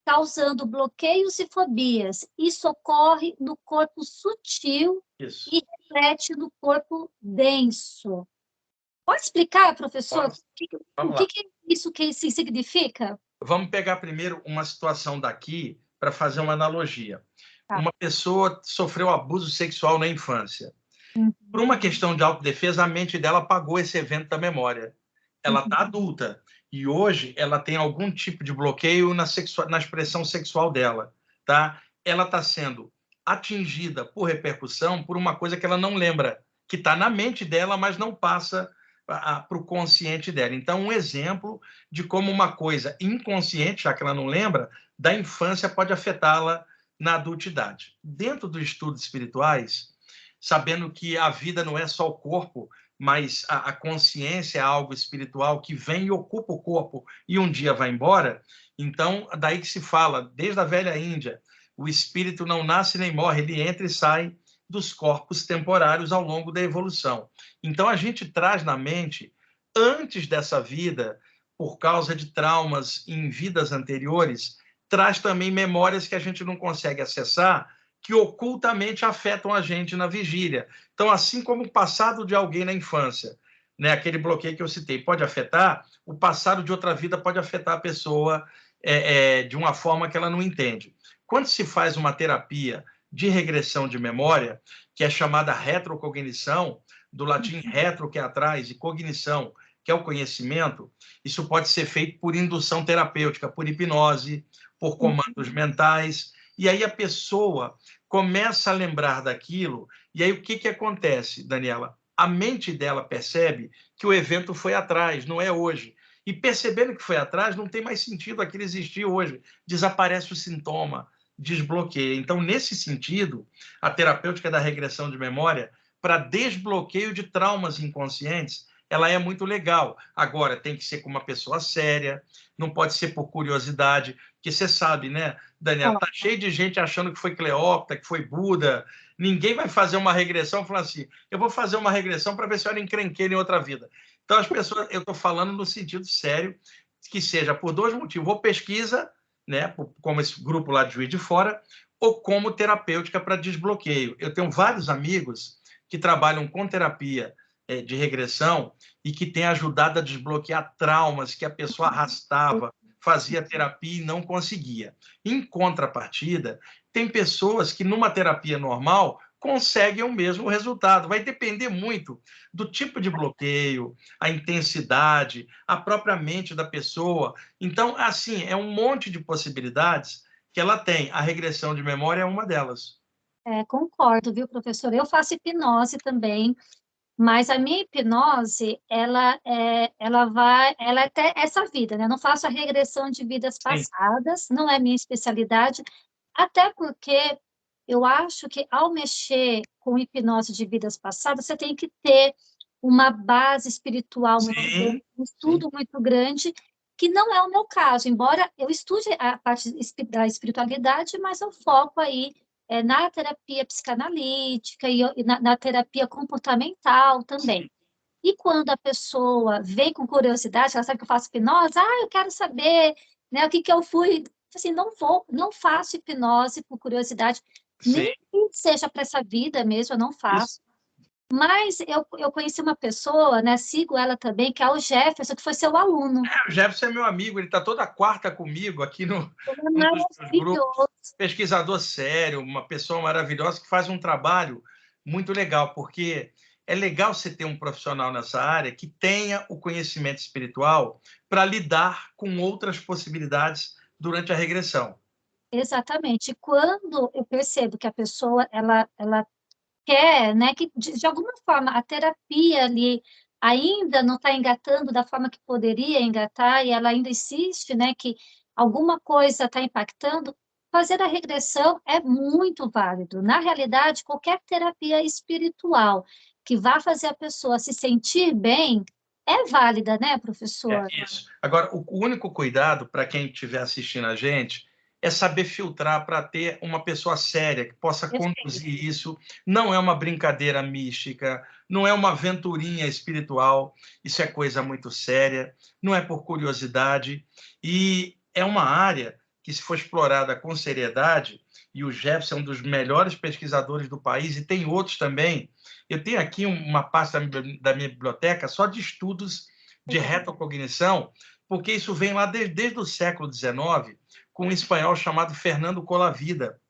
causando bloqueios e fobias. Isso ocorre no corpo sutil e reflete no corpo denso. Pode explicar, professor, o que é isso que isso significa? Vamos pegar primeiro uma situação daqui para fazer uma analogia. Uma pessoa sofreu abuso sexual na infância. Por uma questão de autodefesa, a mente dela apagou esse evento da memória. Ela está adulta e hoje ela tem algum tipo de bloqueio na expressão sexual dela, tá? Ela está sendo atingida por repercussão por uma coisa que ela não lembra, que está na mente dela, mas não passa para o consciente dela. Então, um exemplo de como uma coisa inconsciente, já que ela não lembra, da infância pode afetá-la na adultidade. Dentro dos estudos espirituais, sabendo que a vida não é só o corpo, mas a consciência é algo espiritual que vem e ocupa o corpo e um dia vai embora. Então, daí que se fala, desde a velha Índia, o espírito não nasce nem morre, ele entra e sai dos corpos temporários ao longo da evolução. Então, a gente traz na mente, antes dessa vida, por causa de traumas em vidas anteriores, traz também memórias que a gente não consegue acessar, que ocultamente afetam a gente na vigília. Então, assim como o passado de alguém na infância, né, aquele bloqueio que eu citei, pode afetar, o passado de outra vida pode afetar a pessoa de uma forma que ela não entende. Quando se faz uma terapia de regressão de memória, que é chamada retrocognição, do latim retro, que é atrás, e cognição, que é o conhecimento, isso pode ser feito por indução terapêutica, por hipnose, por comandos mentais, e aí a pessoa começa a lembrar daquilo, e aí o que acontece, Daniela? A mente dela percebe que o evento foi atrás, não é hoje. E percebendo que foi atrás, não tem mais sentido aquilo existir hoje. Desaparece o sintoma, desbloqueia. Então, nesse sentido, a terapêutica da regressão de memória, para desbloqueio de traumas inconscientes, ela é muito legal. Agora, tem que ser com uma pessoa séria, não pode ser por curiosidade, porque você sabe, né, Daniela, tá cheio de gente achando que foi Cleópatra, que foi Buda. Ninguém vai fazer uma regressão falando assim, eu vou fazer uma regressão para ver se eu era encrenqueiro em outra vida. Então, as pessoas, eu estou falando no sentido sério, que seja por dois motivos, ou pesquisa, né, como esse grupo lá de Juiz de Fora, ou como terapêutica para desbloqueio. Eu tenho vários amigos que trabalham com terapia de regressão e que têm ajudado a desbloquear traumas que a pessoa arrastava, fazia terapia e não conseguia. Em contrapartida, tem pessoas que numa terapia normal conseguem o mesmo resultado. Vai depender muito do tipo de bloqueio, a intensidade, a própria mente da pessoa. Então, assim, é um monte de possibilidades que ela tem. A regressão de memória é uma delas. Concordo, viu, professor? Eu faço hipnose também, mas a minha hipnose, ela é até essa vida, né? Eu não faço a regressão de vidas passadas, não é minha especialidade, até porque eu acho que ao mexer com hipnose de vidas passadas, você tem que ter uma base espiritual muito grande, um estudo muito grande, que não é o meu caso, embora eu estude a parte da espiritualidade, mas eu foco aí na terapia psicanalítica e na terapia comportamental também. E quando a pessoa vem com curiosidade, ela sabe que eu faço hipnose, eu quero saber, né, o que eu fui. Assim, não faço hipnose por curiosidade, Sim. Nem que seja para essa vida mesmo, eu não faço. Mas eu conheci uma pessoa, né, sigo ela também, que é o Jefferson, que foi seu aluno. O Jefferson é meu amigo, ele está toda quarta comigo aqui no Ele é um dos grupos. maravilhoso. Pesquisador sério, uma pessoa maravilhosa que faz um trabalho muito legal, porque é legal você ter um profissional nessa área que tenha o conhecimento espiritual para lidar com outras possibilidades durante a regressão. Exatamente. Quando eu percebo que a pessoa ela quer, né, que de alguma forma a terapia ali ainda não está engatando da forma que poderia engatar e ela ainda insiste, né, que alguma coisa está impactando, fazer a regressão é muito válido. Na realidade, qualquer terapia espiritual que vá fazer a pessoa se sentir bem é válida, né, É professor? isso. Agora, o único cuidado para quem estiver assistindo a gente é saber filtrar para ter uma pessoa séria que possa Perfeito. conduzir isso. Não é uma brincadeira mística, não é uma aventurinha espiritual. Isso é coisa muito séria, não é por curiosidade. E é uma área que, se for explorada com seriedade, e o Jefferson é um dos melhores pesquisadores do país, e tem outros também. Eu tenho aqui uma pasta da minha biblioteca só de estudos de retrocognição, porque isso vem lá desde o século XIX, com um espanhol chamado Fernando Colavida.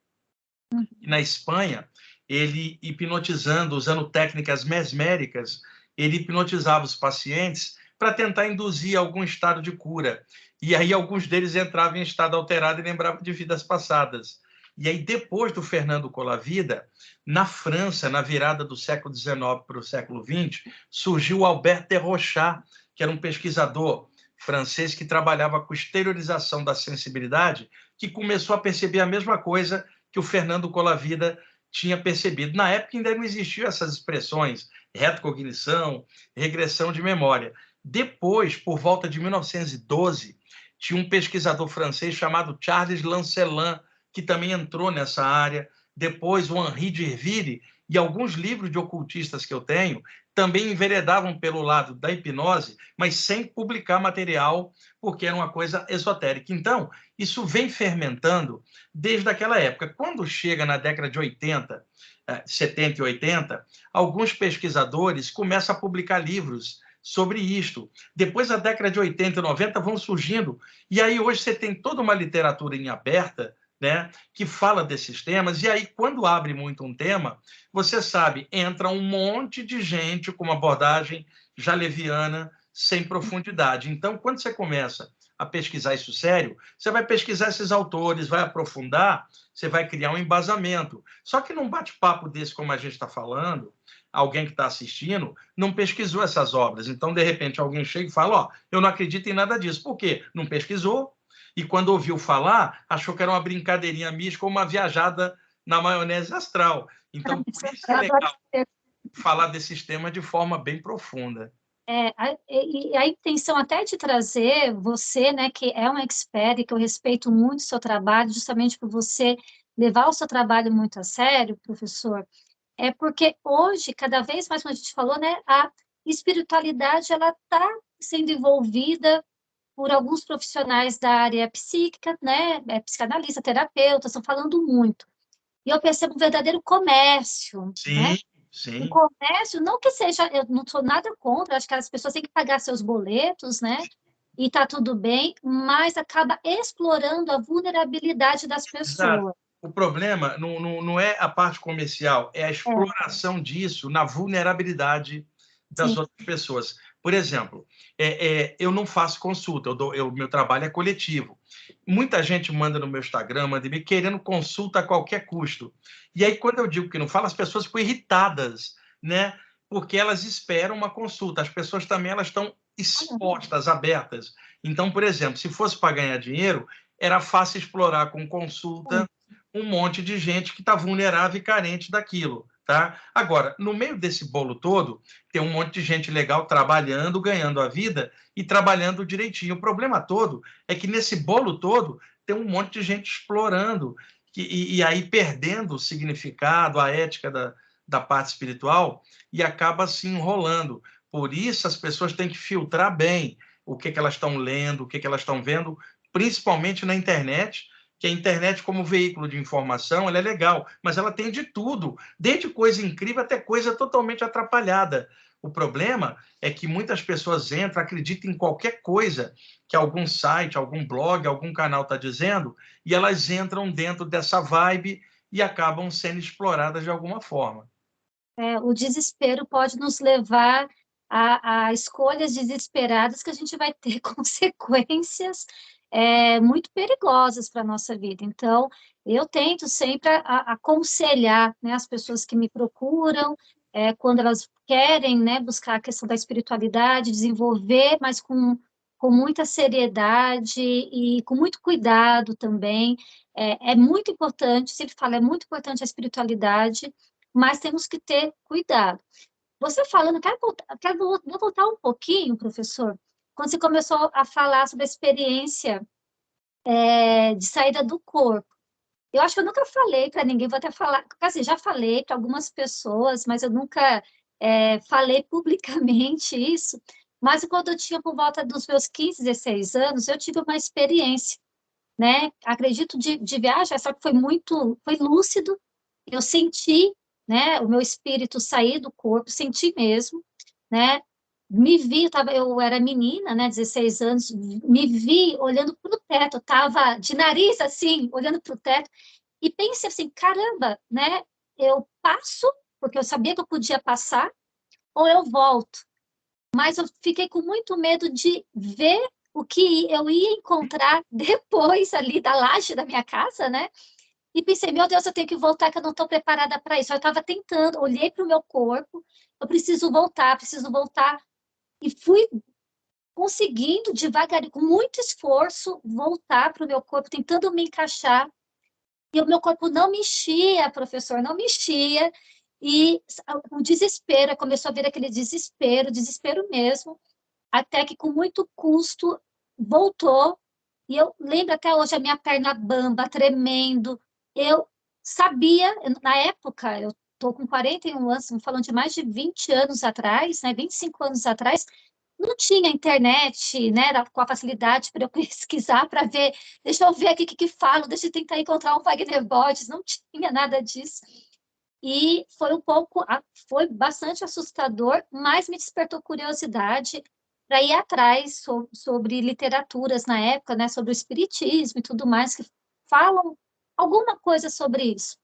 E na Espanha, ele hipnotizando, usando técnicas mesméricas, ele hipnotizava os pacientes para tentar induzir algum estado de cura. E aí alguns deles entravam em estado alterado e lembravam de vidas passadas. E aí, depois do Fernando Colavida, na França, na virada do século XIX para o século XX, surgiu o Albert de Rochat, que era um pesquisador francês que trabalhava com exteriorização da sensibilidade, que começou a perceber a mesma coisa que o Fernando Colavida tinha percebido. Na época ainda não existiam essas expressões, retrocognição, regressão de memória. Depois, por volta de 1912, tinha um pesquisador francês chamado Charles Lancelin, que também entrou nessa área. Depois, o Henri d'Urville e alguns livros de ocultistas que eu tenho também enveredavam pelo lado da hipnose, mas sem publicar material, porque era uma coisa esotérica. Então, isso vem fermentando desde aquela época. Quando chega na década de 80, 70 e 80, alguns pesquisadores começam a publicar livros sobre isto. Depois, a década de 80 e 90 vão surgindo, e aí hoje você tem toda uma literatura em aberta, né, que fala desses temas, e aí quando abre muito um tema, você sabe, entra um monte de gente com uma abordagem já leviana, sem profundidade. Então, quando você começa a pesquisar isso sério, você vai pesquisar esses autores, vai aprofundar, você vai criar um embasamento. Só que num bate-papo desse, como a gente está falando, alguém que está assistindo não pesquisou essas obras. Então, de repente, alguém chega e fala, ó, eu não acredito em nada disso. Por quê? Não pesquisou. E quando ouviu falar, achou que era uma brincadeirinha mística ou uma viajada na maionese astral. Então, por isso é legal falar desses temas de forma bem profunda. A intenção até de trazer você, né, que é um expert e que eu respeito muito o seu trabalho, justamente por você levar o seu trabalho muito a sério, professor, é porque hoje, cada vez mais, como a gente falou, né, a espiritualidade ela está sendo envolvida por alguns profissionais da área psíquica, né, psicanalista, terapeutas, estão falando muito. E eu percebo um verdadeiro comércio, né? Sim, Um sim. comércio, não que seja, eu não sou nada contra, acho que as pessoas têm que pagar seus boletos, né? E tá tudo bem, mas acaba explorando a vulnerabilidade das Exato. pessoas. O problema não é a parte comercial, é a É, exploração disso na vulnerabilidade das sim. outras pessoas. Por exemplo, eu não faço consulta, meu trabalho é coletivo. Muita gente manda no meu Instagram, manda me querendo consulta a qualquer custo. E aí, quando eu digo que não falo, as pessoas ficam irritadas, né? Porque elas esperam uma consulta. As pessoas também elas estão expostas, abertas. Então, por exemplo, se fosse para ganhar dinheiro, era fácil explorar com consulta um monte de gente que está vulnerável e carente daquilo. Tá? Agora, no meio desse bolo todo, tem um monte de gente legal trabalhando, ganhando a vida e trabalhando direitinho. O problema todo é que nesse bolo todo tem um monte de gente explorando e aí perdendo o significado, a ética da parte espiritual e acaba se enrolando. Por isso, as pessoas têm que filtrar bem o que elas estão lendo, o que elas estão vendo, principalmente na internet, que a internet, como veículo de informação, ela é legal, mas ela tem de tudo, desde coisa incrível até coisa totalmente atrapalhada. O problema é que muitas pessoas entram, acreditam em qualquer coisa que algum site, algum blog, algum canal está dizendo, e elas entram dentro dessa vibe e acabam sendo exploradas de alguma forma. O desespero pode nos levar a escolhas desesperadas que a gente vai ter consequências muito perigosas para a nossa vida. Então, eu tento sempre aconselhar, né, as pessoas que me procuram, quando elas querem, né, buscar a questão da espiritualidade, desenvolver, mas com muita seriedade e com muito cuidado também. É muito importante, sempre falo, é muito importante a espiritualidade, mas temos que ter cuidado. Você falando, vou voltar um pouquinho, professor, quando você começou a falar sobre a experiência de saída do corpo. Eu acho que eu nunca falei para ninguém, vou até falar, assim, já falei para algumas pessoas, mas eu nunca falei publicamente isso. Mas quando eu tinha por volta dos meus 15, 16 anos, eu tive uma experiência, né? Acredito de viagem, só que foi lúcido. Eu senti, né, o meu espírito sair do corpo, senti mesmo, né? Me vi, eu era menina, né, 16 anos, me vi olhando para o teto, estava de nariz assim, olhando para o teto, e pensei assim, caramba, né? Eu passo, porque eu sabia que eu podia passar, ou eu volto. Mas eu fiquei com muito medo de ver o que eu ia encontrar depois ali da laje da minha casa, né? E pensei, meu Deus, eu tenho que voltar, que eu não estou preparada para isso. Eu estava tentando, olhei para o meu corpo, eu preciso voltar. E fui conseguindo, devagarinho, com muito esforço, voltar para o meu corpo, tentando me encaixar. E o meu corpo não mexia, professor, não mexia. E o desespero, começou a vir aquele desespero, desespero mesmo, até que com muito custo voltou. E eu lembro até hoje a minha perna bamba, tremendo. Eu sabia, na época, eu estou com 41 anos, estamos falando de mais de 20 anos atrás, né, 25 anos atrás, não tinha internet, né, com a facilidade para eu pesquisar, para ver, deixa eu ver aqui o que falo, deixa eu tentar encontrar um Wagner Borges, não tinha nada disso. E foi bastante assustador, mas me despertou curiosidade para ir atrás sobre literaturas na época, né, sobre o espiritismo e tudo mais, que falam alguma coisa sobre isso.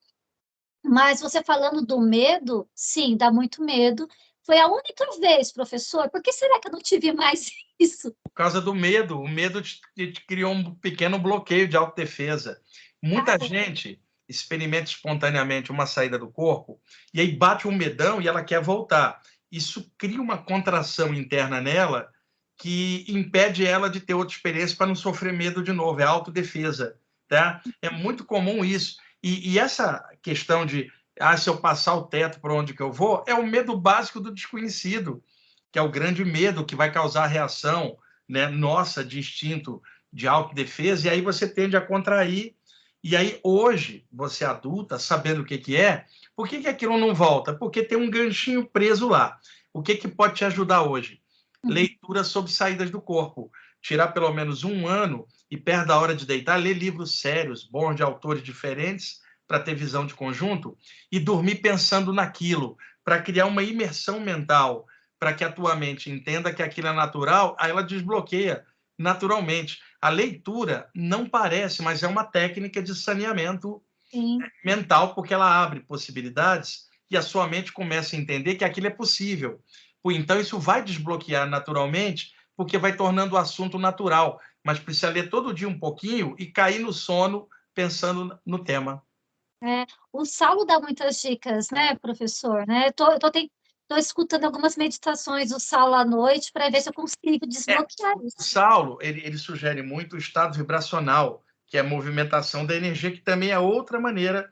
Mas você falando do medo, sim, dá muito medo. Foi a única vez, professor, por que será que eu não tive mais isso? Por causa do medo, o medo te criou um pequeno bloqueio de autodefesa. Muita gente experimenta espontaneamente uma saída do corpo e aí bate um medão e ela quer voltar. Isso cria uma contração interna nela que impede ela de ter outra experiência para não sofrer medo de novo. É autodefesa, tá? É muito comum isso. E essa questão de se eu passar o teto, para onde que eu vou? É o medo básico do desconhecido, que é o grande medo que vai causar reação, né, nossa, de instinto de autodefesa, e aí você tende a contrair. E aí, hoje, você adulta, sabendo o que é, por que aquilo não volta? Porque tem um ganchinho preso lá. O que pode te ajudar hoje? Leitura sobre saídas do corpo. Tirar pelo menos um ano e, perto da hora de deitar, ler livros sérios, bons de autores diferentes, para ter visão de conjunto, e dormir pensando naquilo, para criar uma imersão mental, para que a tua mente entenda que aquilo é natural, aí ela desbloqueia naturalmente. A leitura não parece, mas é uma técnica de saneamento Sim. mental, porque ela abre possibilidades e a sua mente começa a entender que aquilo é possível. Então, isso vai desbloquear naturalmente, porque vai tornando o assunto natural, mas precisa ler todo dia um pouquinho e cair no sono pensando no tema. O Saulo dá muitas dicas, né, professor? Né? Tô escutando algumas meditações do Saulo à noite para ver se eu consigo desbloquear O isso. Saulo, ele sugere muito o estado vibracional, que é a movimentação da energia, que também é outra maneira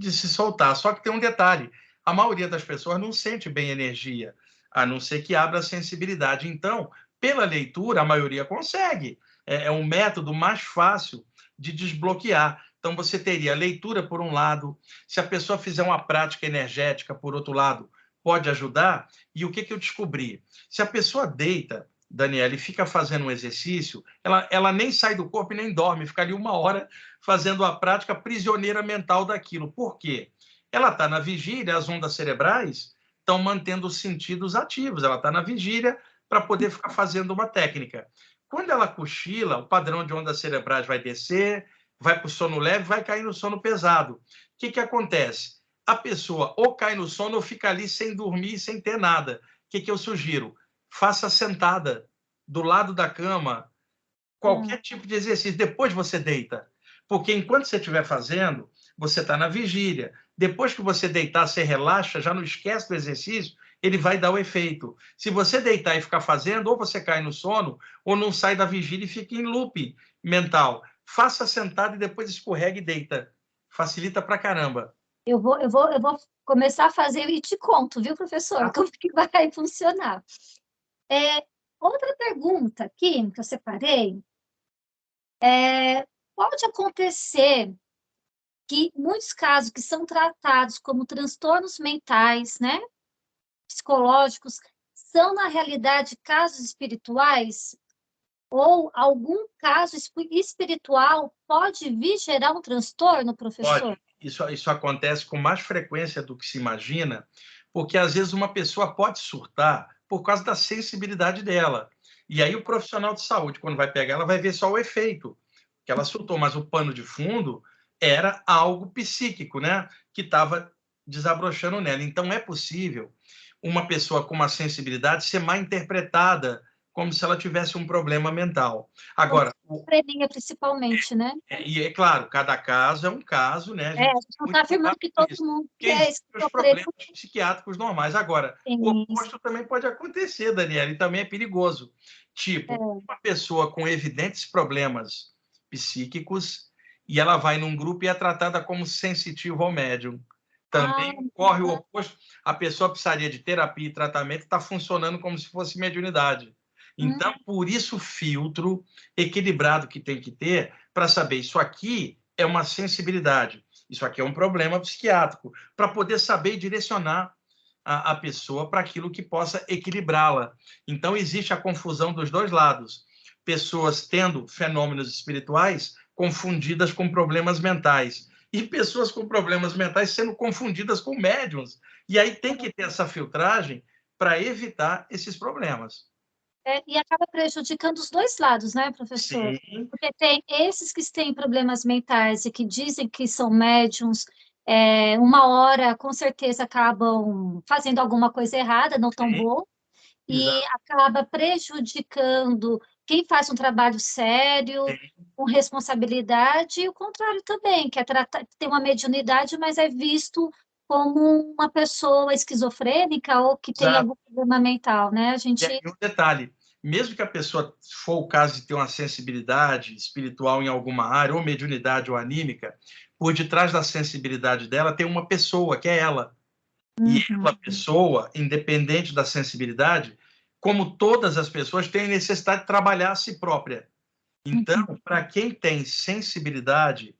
de se soltar. Só que tem um detalhe: a maioria das pessoas não sente bem energia, a não ser que abra a sensibilidade. Então, pela leitura, a maioria consegue. É um método mais fácil de desbloquear. Então, você teria a leitura por um lado, se a pessoa fizer uma prática energética, por outro lado, pode ajudar. E o que eu descobri? Se a pessoa deita Daniela, e fica fazendo um exercício, ela nem sai do corpo e nem dorme, fica ali 1 hora fazendo a prática prisioneira mental daquilo. Por quê? Ela está na vigília, as ondas cerebrais estão mantendo os sentidos ativos, ela está na vigília para poder ficar fazendo uma técnica. Quando ela cochila, o padrão de ondas cerebrais vai descer, vai para o sono leve, vai cair no sono pesado. O que acontece? A pessoa ou cai no sono ou fica ali sem dormir, sem ter nada. O que eu sugiro? Faça sentada, do lado da cama, qualquer tipo de exercício. Depois você deita. Porque enquanto você estiver fazendo, você está na vigília. Depois que você deitar, você relaxa, já não esquece do exercício, ele vai dar o efeito. Se você deitar e ficar fazendo, ou você cai no sono, ou não sai da vigília e fica em loop mental. Faça sentado e depois escorrega e deita. Facilita pra caramba. Eu vou começar a fazer e te conto, viu, professor, como que vai funcionar. Outra pergunta aqui que eu separei pode acontecer que muitos casos que são tratados como transtornos mentais, né, psicológicos, são, na realidade, casos espirituais? Ou algum caso espiritual pode vir gerar um transtorno, professor? Pode. Isso acontece com mais frequência do que se imagina, porque às vezes uma pessoa pode surtar por causa da sensibilidade dela. E aí o profissional de saúde, quando vai pegar, ela vai ver só o efeito que ela surtou, mas o pano de fundo era algo psíquico, né? Que estava desabrochando nela. Então é possível uma pessoa com uma sensibilidade ser mal interpretada como se ela tivesse um problema mental. Agora, esquizofrenia, principalmente, né? E é claro, cada caso é um caso, né? A a gente gente não está afirmando que todo mundo que é existem os problemas psiquiátricos normais. Agora, o oposto também pode acontecer, Daniela, e também é perigoso. Tipo, uma pessoa com evidentes problemas psíquicos e ela vai num grupo e é tratada como sensitiva ao médium. Também ocorre o oposto. A pessoa precisaria de terapia e tratamento, está funcionando como se fosse mediunidade. Então, por isso, o filtro equilibrado que tem que ter para saber isso aqui é uma sensibilidade, isso aqui é um problema psiquiátrico, para poder saber e direcionar a pessoa para aquilo que possa equilibrá-la. Então, existe a confusão dos dois lados. Pessoas tendo fenômenos espirituais confundidas com problemas mentais. E pessoas com problemas mentais sendo confundidas com médiuns. E aí tem que ter essa filtragem para evitar esses problemas. E acaba prejudicando os dois lados, né, professor? Sim. Porque tem esses que têm problemas mentais e que dizem que são médiums, uma hora, com certeza, acabam fazendo alguma coisa errada, não tão boa, e acaba prejudicando quem faz um trabalho sério, com responsabilidade, e o contrário também, que tem uma mediunidade, mas é visto como uma pessoa esquizofrênica ou que tem algum problema mental, né? A gente... E um detalhe, mesmo que a pessoa for o caso de ter uma sensibilidade espiritual em alguma área, ou mediunidade ou anímica, por detrás da sensibilidade dela tem uma pessoa, que é ela. E ela, pessoa, independente da sensibilidade, como todas as pessoas, tem necessidade de trabalhar a si própria. Então, para quem tem sensibilidade,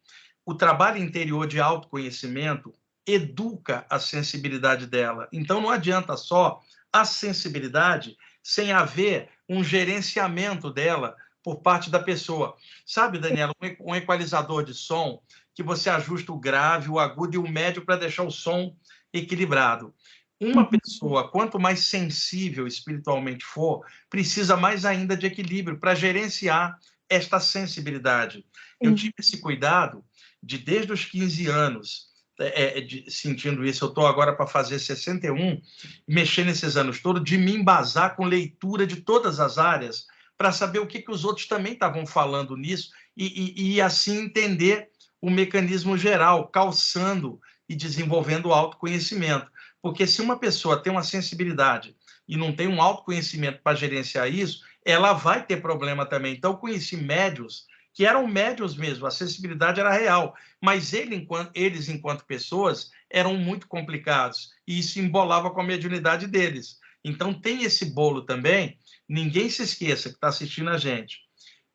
o trabalho interior de autoconhecimento educa a sensibilidade dela. Então, não adianta só a sensibilidade sem haver um gerenciamento dela por parte da pessoa. Sabe, Daniela, um equalizador de som que você ajusta o grave, o agudo e o médio para deixar o som equilibrado. Uma pessoa, quanto mais sensível espiritualmente for, precisa mais ainda de equilíbrio para gerenciar esta sensibilidade. Eu tive esse cuidado de, desde os 15 anos, sentindo isso, eu estou agora para fazer 61, mexendo nesses anos todos, de me embasar com leitura de todas as áreas, para saber o que os outros também estavam falando nisso, e assim entender o mecanismo geral, calçando e desenvolvendo o autoconhecimento. Porque se uma pessoa tem uma sensibilidade e não tem um autoconhecimento para gerenciar isso, ela vai ter problema também. Então, eu conheci médios que eram médios mesmo, a sensibilidade era real, mas eles, enquanto pessoas, eram muito complicados, e isso embolava com a mediunidade deles. Então, tem esse bolo também, ninguém se esqueça que está assistindo a gente.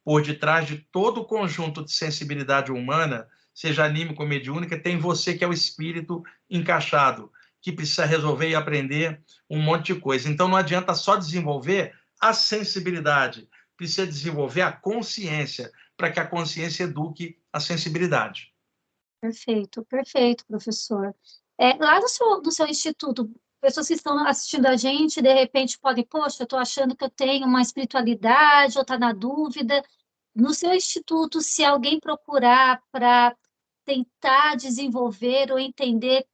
Por detrás de todo o conjunto de sensibilidade humana, seja anímica ou mediúnica, tem você que é o espírito encaixado, que precisa resolver e aprender um monte de coisa. Então, não adianta só desenvolver a sensibilidade, precisa desenvolver a consciência, para que a consciência eduque a sensibilidade. Perfeito, perfeito, professor. Lá no seu instituto, pessoas que estão assistindo a gente, de repente podem, poxa, eu estou achando que eu tenho uma espiritualidade, ou está na dúvida. No seu instituto, se alguém procurar para tentar desenvolver ou entender,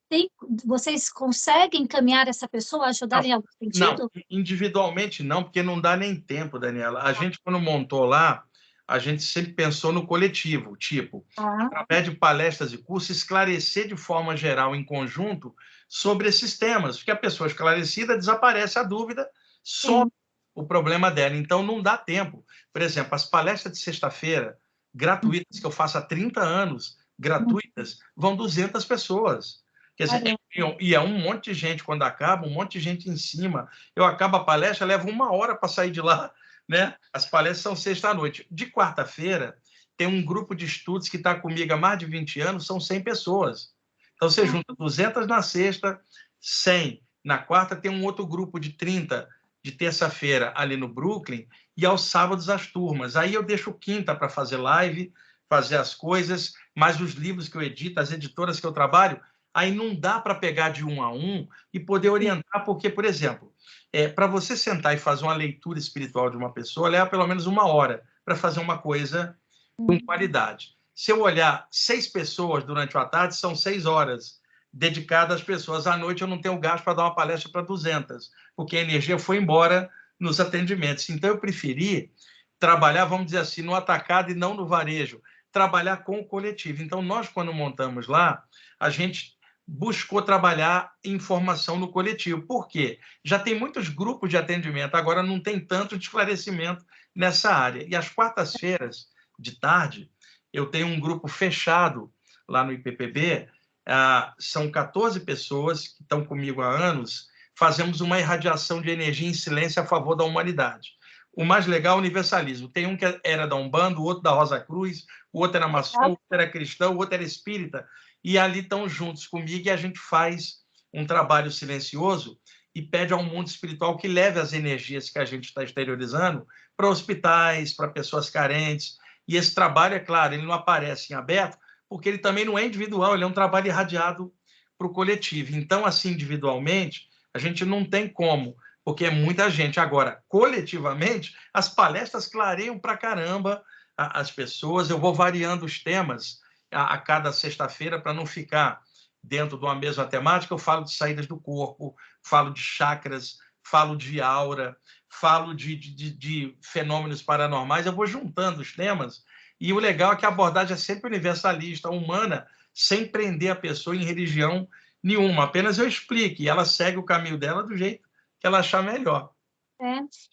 vocês conseguem encaminhar essa pessoa, ajudar em algum Não, sentido? individualmente não, porque não dá nem tempo, Daniela. A gente, quando montou lá, a gente sempre pensou no coletivo, tipo, através de palestras e cursos, esclarecer de forma geral, em conjunto, sobre esses temas, porque a pessoa esclarecida desaparece a dúvida, só o problema dela. Então, não dá tempo. Por exemplo, as palestras de sexta-feira, gratuitas, que eu faço há 30 anos, gratuitas, vão 200 pessoas. Quer dizer, e é um monte de gente quando acaba, um monte de gente em cima. Eu acabo a palestra, levo 1 hora para sair de lá, né? As palestras são sexta-noite. De quarta-feira, tem um grupo de estudos que está comigo há mais de 20 anos, são 100 pessoas. Então, você junta 200 na sexta, 100 na quarta, tem um outro grupo de 30 de terça-feira ali no Brooklyn, e aos sábados as turmas. Aí eu deixo quinta para fazer live, fazer as coisas, mais os livros que eu edito, as editoras que eu trabalho, aí não dá para pegar de um a um e poder orientar, porque, por exemplo, para você sentar e fazer uma leitura espiritual de uma pessoa, leva pelo menos 1 hora para fazer uma coisa com qualidade. Se eu olhar 6 pessoas durante a tarde, são 6 horas dedicadas às pessoas. À noite eu não tenho gasto para dar uma palestra para 200, porque a energia foi embora nos atendimentos. Então eu preferi trabalhar, vamos dizer assim, no atacado e não no varejo, trabalhar com o coletivo. Então nós, quando montamos lá, a gente buscou trabalhar informação no coletivo. Por quê? Já tem muitos grupos de atendimento, agora não tem tanto de esclarecimento nessa área. E às quartas-feiras, de tarde, eu tenho um grupo fechado lá no IPPB, são 14 pessoas que estão comigo há anos, fazemos uma irradiação de energia em silêncio a favor da humanidade. O mais legal é o universalismo. Tem um que era da Umbanda, o outro da Rosa Cruz, o outro era maçom, o outro era cristão, o outro era espírita, e ali estão juntos comigo e a gente faz um trabalho silencioso e pede ao mundo espiritual que leve as energias que a gente está exteriorizando para hospitais, para pessoas carentes. E esse trabalho, é claro, ele não aparece em aberto, porque ele também não é individual, ele é um trabalho irradiado para o coletivo. Então, assim, individualmente, a gente não tem como, porque é muita gente. Agora, coletivamente, as palestras clareiam para caramba as pessoas. Eu vou variando os temas a cada sexta-feira para não ficar dentro de uma mesma temática. Eu falo de saídas do corpo, falo de chakras, falo de aura, falo de fenômenos paranormais. Eu vou juntando os temas e o legal é que a abordagem é sempre universalista, humana, sem prender a pessoa em religião nenhuma. Apenas eu explique e ela segue o caminho dela do jeito que ela achar melhor.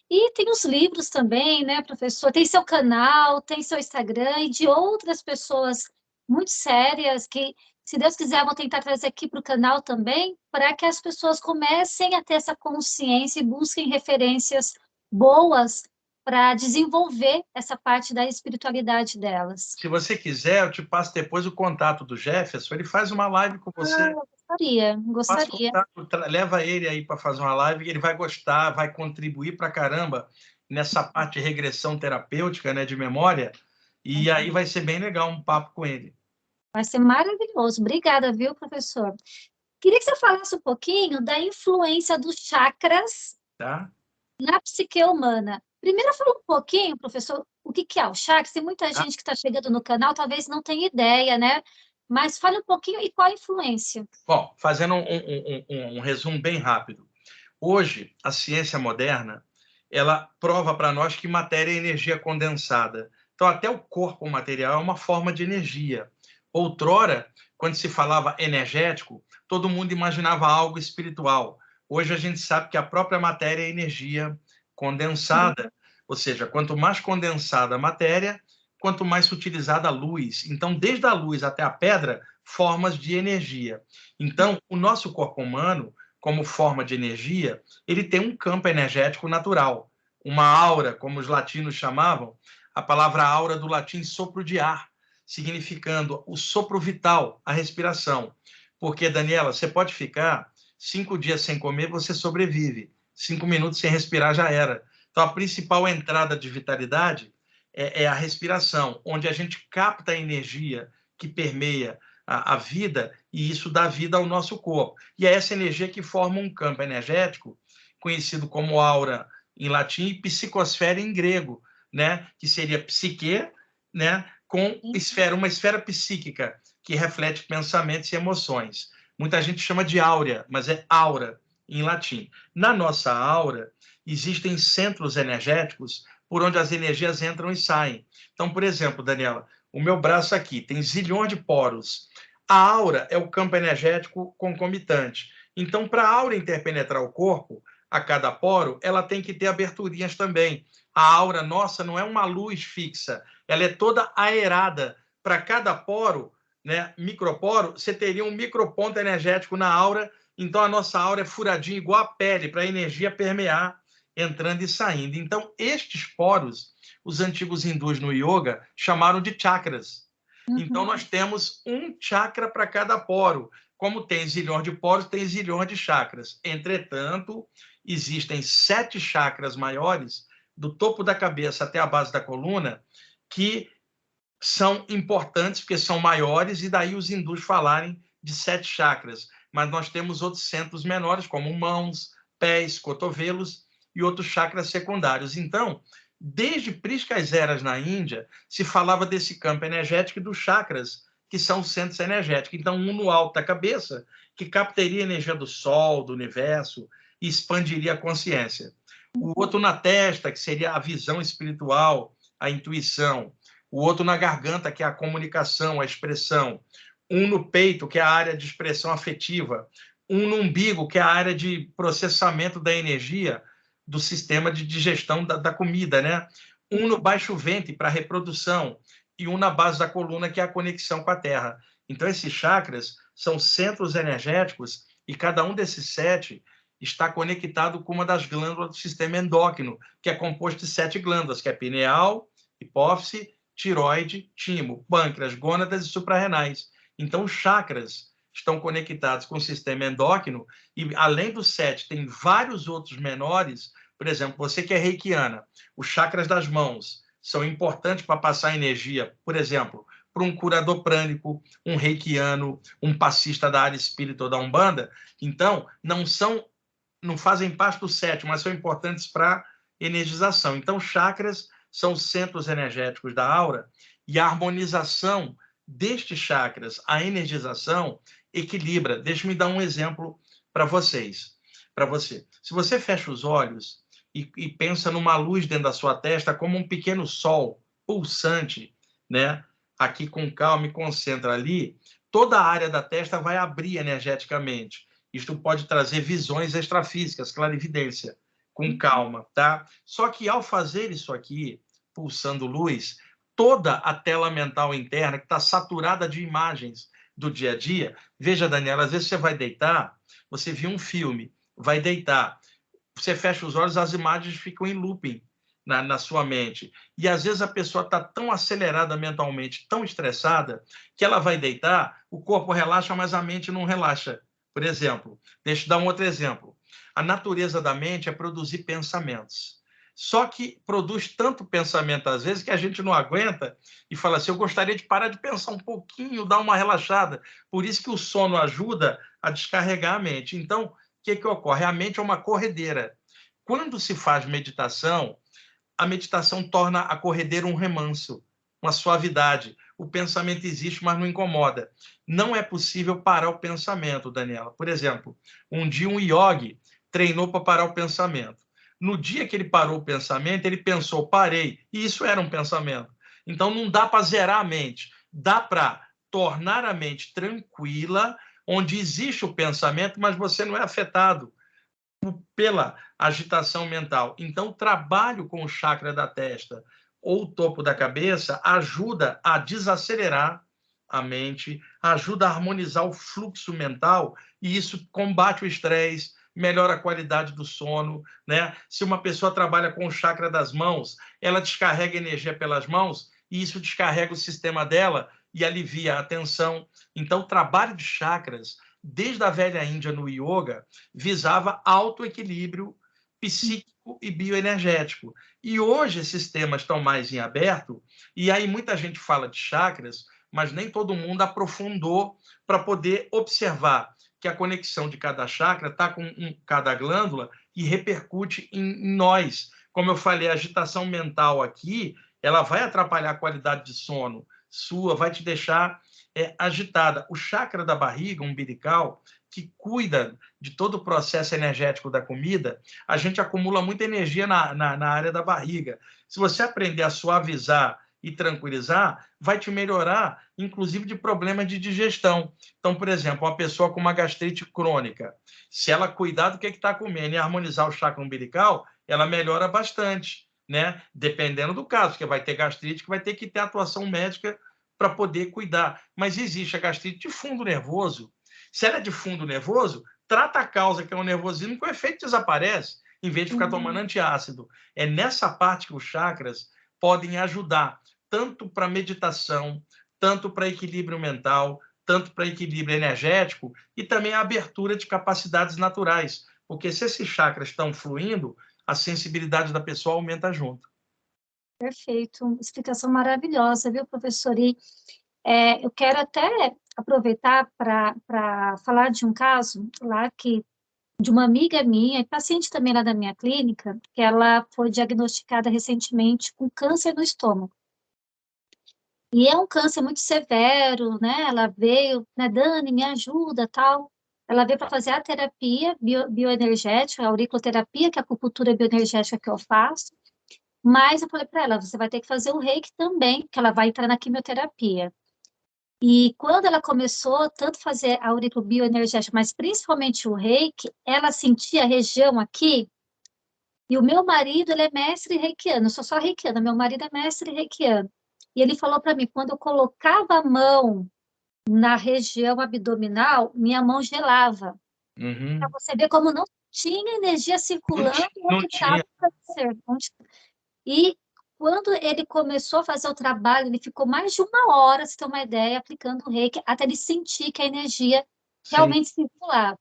E tem os livros também, né, professor? Tem seu canal, tem seu Instagram e de outras pessoas muito sérias que, se Deus quiser, vou tentar trazer aqui para o canal também, para que as pessoas comecem a ter essa consciência e busquem referências boas para desenvolver essa parte da espiritualidade delas. Se você quiser, eu te passo depois o contato do Jefferson, ele faz uma live com você. Gostaria. Leva ele aí para fazer uma live, ele vai gostar, vai contribuir para caramba nessa parte de regressão terapêutica, né, de memória, e aí vai ser bem legal um papo com ele. Vai ser maravilhoso. Obrigada, viu, professor? Queria que você falasse um pouquinho da influência dos chakras na psique humana. Primeiro, fala um pouquinho, professor, o que é o chakra? Tem muita gente que está chegando no canal, talvez não tenha ideia, né? Mas fale um pouquinho e qual a influência. Bom, fazendo um resumo bem rápido. Hoje, a ciência moderna, ela prova para nós que matéria é energia condensada. Então, até o corpo material é uma forma de energia. Outrora, quando se falava energético, todo mundo imaginava algo espiritual. Hoje a gente sabe que a própria matéria é energia condensada, ou seja, quanto mais condensada a matéria, quanto mais utilizada a luz. Então, desde a luz até a pedra, formas de energia. Então, o nosso corpo humano, como forma de energia, ele tem um campo energético natural, uma aura, como os latinos chamavam, a palavra aura do latim sopro de ar, significando o sopro vital, a respiração. Porque, Daniela, você pode ficar 5 dias sem comer, você sobrevive. 5 minutos sem respirar já era. Então, a principal entrada de vitalidade é a respiração, onde a gente capta a energia que permeia a vida, e isso dá vida ao nosso corpo. E é essa energia que forma um campo energético, conhecido como aura em latim e psicosfera em grego, né? Que seria psique, né? Com esfera, uma esfera psíquica, que reflete pensamentos e emoções. Muita gente chama de áurea, mas é aura em latim. Na nossa aura, existem centros energéticos por onde as energias entram e saem. Então, por exemplo, Daniela, o meu braço aqui tem zilhões de poros. A aura é o campo energético concomitante. Então, para a aura interpenetrar o corpo, a cada poro, ela tem que ter aberturinhas também. A aura nossa não é uma luz fixa, ela é toda aerada. Para cada poro, né, microporo, você teria um microponto energético na aura. Então, a nossa aura é furadinha igual a pele, para a energia permear, entrando e saindo. Então, estes poros, os antigos hindus no yoga chamaram de chakras. Então, nós temos um chakra para cada poro. Como tem zilhões de poros, tem zilhões de chakras. Entretanto, existem 7 chakras maiores, do topo da cabeça até a base da coluna, que são importantes porque são maiores, e daí os hindus falarem de 7 chakras. Mas nós temos outros centros menores, como mãos, pés, cotovelos e outros chakras secundários. Então, desde priscas eras na Índia, se falava desse campo energético e dos chakras, que são os centros energéticos. Então, um no alto da cabeça, que captaria a energia do Sol, do universo, e expandiria a consciência. O outro na testa, que seria a visão espiritual, a intuição. O outro na garganta, que é a comunicação, a expressão. Um no peito, que é a área de expressão afetiva. Um no umbigo, que é a área de processamento da energia do sistema de digestão da comida, né? Um no baixo ventre, para reprodução, e um na base da coluna, que é a conexão com a terra. Então, esses chakras são centros energéticos, e cada um desses 7 está conectado com uma das glândulas do sistema endócrino, que é composto de 7 glândulas, que é pineal, hipófise, tiroide, timo, pâncreas, gônadas e suprarrenais. Então, os chakras estão conectados com o sistema endócrino, e além dos 7, tem vários outros menores. Por exemplo, você que é reikiana, os chakras das mãos são importantes para passar energia, por exemplo, para um curador prânico, um reikiano, um passista da área espírita ou da Umbanda. Então, não fazem parte do 7, mas são importantes para energização. Então, chakras são centros energéticos da aura, e a harmonização destes chakras, a energização, equilibra. Deixa-me dar um exemplo para vocês. Para você. Se você fecha os olhos e pensa numa luz dentro da sua testa, como um pequeno sol pulsante, né? Aqui com calma e concentra ali, toda a área da testa vai abrir energeticamente. Isto pode trazer visões extrafísicas, clarividência, com calma, tá? Só que ao fazer isso aqui, pulsando luz, toda a tela mental interna, que está saturada de imagens do dia a dia. Veja, Daniela, às vezes você vai deitar, você viu um filme, vai deitar, você fecha os olhos, as imagens ficam em looping na sua mente. E às vezes a pessoa está tão acelerada mentalmente, tão estressada, que ela vai deitar, o corpo relaxa, mas a mente não relaxa. Por exemplo, deixa eu dar um outro exemplo. A natureza da mente é produzir pensamentos. Só que produz tanto pensamento, às vezes, que a gente não aguenta e fala assim, eu gostaria de parar de pensar um pouquinho, dar uma relaxada. Por isso que o sono ajuda a descarregar a mente. Então, o que ocorre? A mente é uma corredeira. Quando se faz meditação, a meditação torna a corredeira um remanso, uma suavidade. O pensamento existe, mas não incomoda. Não é possível parar o pensamento, Daniela. Por exemplo, um dia um yogi treinou para parar o pensamento. No dia que ele parou o pensamento, ele pensou, parei. E isso era um pensamento. Então, não dá para zerar a mente. Dá para tornar a mente tranquila, onde existe o pensamento, mas você não é afetado pela agitação mental. Então, o trabalho com o chakra da testa ou o topo da cabeça ajuda a desacelerar a mente, ajuda a harmonizar o fluxo mental, e isso combate o estresse, melhora a qualidade do sono, né? Se uma pessoa trabalha com o chakra das mãos, ela descarrega energia pelas mãos, e isso descarrega o sistema dela e alivia a tensão. Então, o trabalho de chakras, desde a velha Índia no yoga, visava autoequilíbrio psíquico e bioenergético. E hoje esses temas estão mais em aberto, e aí muita gente fala de chakras, mas nem todo mundo aprofundou para poder observar que a conexão de cada chakra está com cada glândula e repercute em nós. Como eu falei, a agitação mental aqui, ela vai atrapalhar a qualidade de sono sua, vai te deixar agitada. O chakra da barriga umbilical, que cuida de todo o processo energético da comida, a gente acumula muita energia na área da barriga. Se você aprender a suavizar e tranquilizar, vai te melhorar, inclusive, de problemas de digestão. Então, por exemplo, uma pessoa com uma gastrite crônica, se ela cuidar do que está comendo e harmonizar o chakra umbilical, ela melhora bastante, né? Dependendo do caso, porque vai ter gastrite que vai ter que ter atuação médica para poder cuidar. Mas existe a gastrite de fundo nervoso. Se ela é de fundo nervoso, trata a causa, que é o nervosismo, que o efeito desaparece, em vez de ficar tomando antiácido. É nessa parte que os chakras podem ajudar, tanto para meditação, tanto para equilíbrio mental, tanto para equilíbrio energético e também a abertura de capacidades naturais. Porque se esses chakras estão fluindo, a sensibilidade da pessoa aumenta junto. Perfeito, explicação maravilhosa, viu, professor? E eu quero até aproveitar para falar de um caso lá de uma amiga minha, e paciente também lá da minha clínica, que ela foi diagnosticada recentemente com câncer no estômago. E é um câncer muito severo, né? Ela veio, né, Dani, me ajuda, tal. Ela veio para fazer a terapia bioenergética, a auriculoterapia, que é a acupuntura bioenergética que eu faço. Mas eu falei para ela, você vai ter que fazer o reiki também, que ela vai entrar na quimioterapia. E quando ela começou tanto fazer a auriculobioenergética, mas principalmente o reiki, ela sentia a região aqui, e o meu marido, ele é mestre reikiano, eu sou só reikiana, meu marido é mestre reikiano. E ele falou para mim, quando eu colocava a mão na região abdominal, minha mão gelava. Para você ver como não tinha energia circulando onde estava o câncer. E quando ele começou a fazer o trabalho, ele ficou mais de 1 hora, se ter uma ideia, aplicando o reiki, até ele sentir que a energia realmente circulava.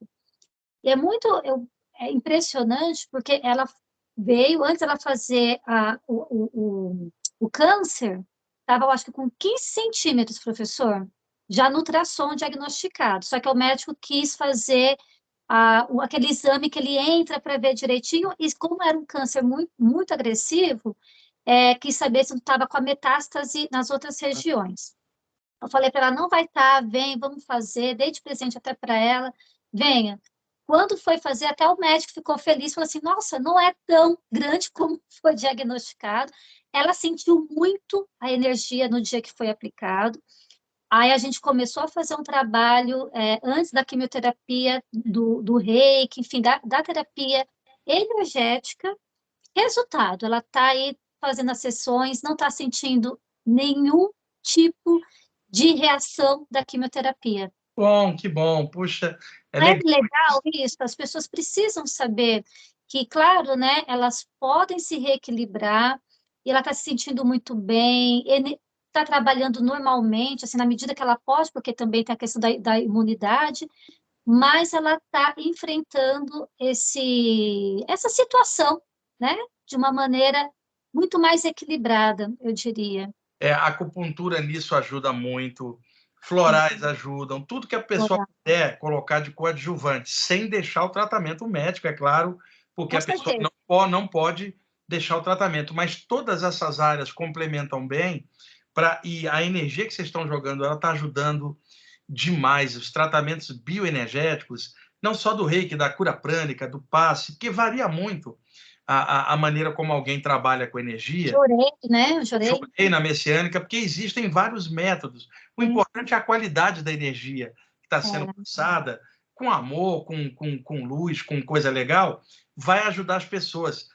E é impressionante, porque ela veio, antes ela fazer o câncer, estava, eu acho que com 15 centímetros, professor, já no ultrassom diagnosticado. Só que o médico quis fazer aquele exame que ele entra para ver direitinho, e como era um câncer muito, muito agressivo, quis saber se não estava com a metástase nas outras regiões. Eu falei para ela, não vai estar, vem, vamos fazer, dei de presente até para ela, venha. Quando foi fazer, até o médico ficou feliz, falou assim, nossa, não é tão grande como foi diagnosticado. Ela sentiu muito a energia no dia que foi aplicado. Aí a gente começou a fazer um trabalho antes da quimioterapia, do reiki, enfim, da terapia energética. Resultado, ela está aí fazendo as sessões, não está sentindo nenhum tipo de reação da quimioterapia. Bom, que bom. Puxa, é É legal. legal isso, as pessoas precisam saber que, claro, né, elas podem se reequilibrar, e ela está se sentindo muito bem, está trabalhando normalmente, assim, na medida que ela pode, porque também tem a questão da imunidade, mas ela está enfrentando essa situação, né, de uma maneira muito mais equilibrada, eu diria. A acupuntura nisso ajuda muito, florais ajudam, tudo que a pessoa puder colocar de coadjuvante, sem deixar o tratamento médico, é claro, porque Com a pessoa certeza. não pode deixar o tratamento, mas todas essas áreas complementam bem, e a energia que vocês estão jogando, ela está ajudando demais. Os tratamentos bioenergéticos, não só do reiki, da cura prânica, do passe, porque varia muito a maneira como alguém trabalha com energia. Chorei, né? Chorei. Chorei na messiânica, porque existem vários métodos. O importante é a qualidade da energia que está sendo passada, com amor, com luz, com coisa legal, vai ajudar as pessoas.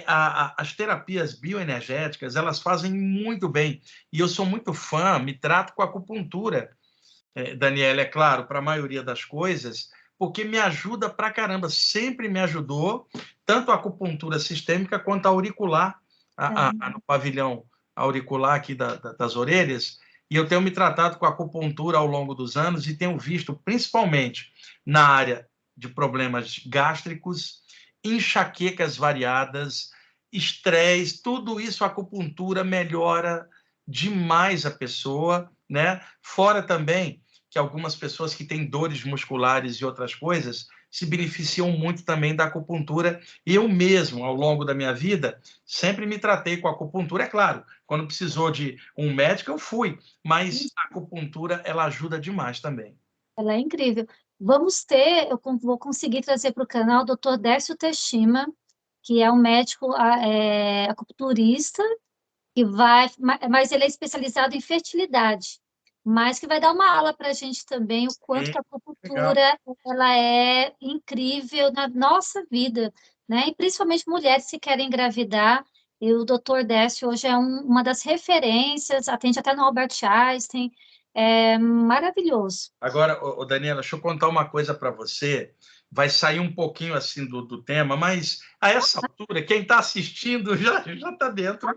As terapias bioenergéticas, elas fazem muito bem. E eu sou muito fã, me trato com acupuntura, Daniela, é claro, para a maioria das coisas, porque me ajuda pra caramba, sempre me ajudou, tanto a acupuntura sistêmica quanto a auricular, no pavilhão auricular aqui das orelhas, e eu tenho me tratado com a acupuntura ao longo dos anos e tenho visto, principalmente na área de problemas gástricos enxaquecas variadas, estresse, tudo isso a acupuntura melhora demais a pessoa, né? Fora também que algumas pessoas que têm dores musculares e outras coisas se beneficiam muito também da acupuntura. Eu mesmo, ao longo da minha vida, sempre me tratei com a acupuntura, é claro. Quando precisou de um médico, eu fui, mas a acupuntura, ela ajuda demais também. Ela é incrível. Vamos ter, vou conseguir trazer para o canal o Dr. Décio Teshima, que é um médico acupunturista, que vai, mas ele é especializado em fertilidade, mas que vai dar uma aula para a gente também, o quanto Sim, que a legal. acupuntura ela é incrível na nossa vida, né? E principalmente mulheres que querem engravidar. E o Dr. Décio hoje é uma das referências, atende até no Albert Einstein, é maravilhoso. Agora, Daniela, deixa eu contar uma coisa para você. Vai sair um pouquinho assim do tema, mas a essa altura, quem está assistindo já está dentro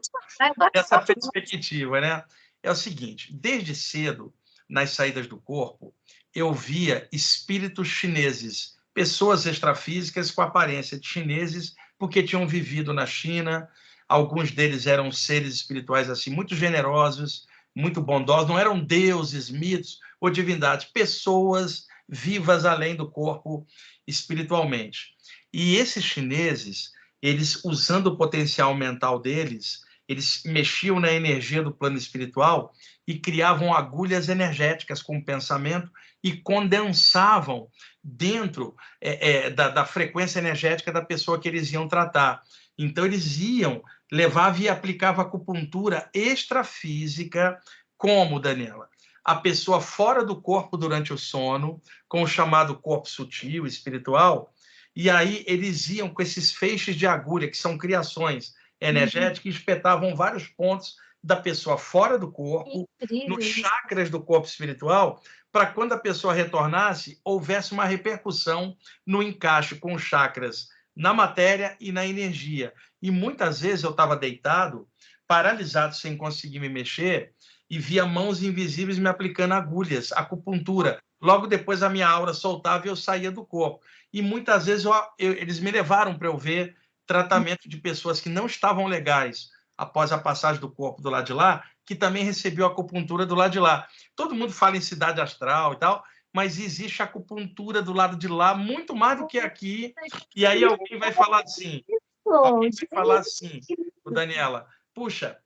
dessa perspectiva, né? É o seguinte: desde cedo, nas saídas do corpo, eu via espíritos chineses, pessoas extrafísicas com aparência de chineses, porque tinham vivido na China. Alguns deles eram seres espirituais assim muito generosos, muito bondosos, não eram deuses, mitos ou divindades, pessoas vivas além do corpo espiritualmente. E esses chineses, eles usando o potencial mental deles, eles mexiam na energia do plano espiritual e criavam agulhas energéticas com o pensamento e condensavam dentro da frequência energética da pessoa que eles iam tratar. Então, eles iam, levavam e aplicavam acupuntura extrafísica, como, Daniela? A pessoa fora do corpo durante o sono, com o chamado corpo sutil, espiritual, e aí eles iam com esses feixes de agulha, que são criações energéticas, e espetavam vários pontos da pessoa fora do corpo, nos Incrível. chakras do corpo espiritual, para quando a pessoa retornasse, houvesse uma repercussão no encaixe com os chakras na matéria e na energia. E muitas vezes eu estava deitado, paralisado, sem conseguir me mexer, e via mãos invisíveis me aplicando agulhas, acupuntura. Logo depois a minha aura soltava e eu saía do corpo. E muitas vezes eles me levaram para eu ver tratamento de pessoas que não estavam legais após a passagem do corpo do lado de lá, que também recebeu acupuntura do lado de lá. Todo mundo fala em cidade astral e tal, mas existe acupuntura do lado de lá muito mais do que aqui. E aí alguém vai falar assim, Daniela, puxa,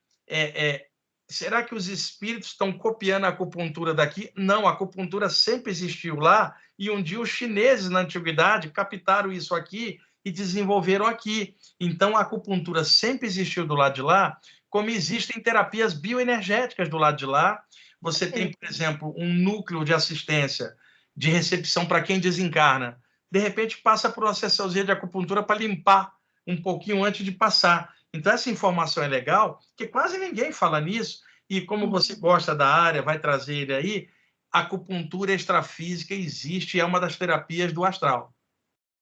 será que os espíritos estão copiando a acupuntura daqui? Não, a acupuntura sempre existiu lá e um dia os chineses na antiguidade captaram isso aqui e desenvolveram aqui. Então a acupuntura sempre existiu do lado de lá, como existem terapias bioenergéticas do lado de lá. Você tem, por exemplo, um núcleo de assistência, de recepção para quem desencarna. De repente passa por uma sessãozinha de acupuntura para limpar um pouquinho antes de passar. Então, essa informação é legal, porque quase ninguém fala nisso, e como você gosta da área, vai trazer ele aí, a acupuntura extrafísica existe e é uma das terapias do astral.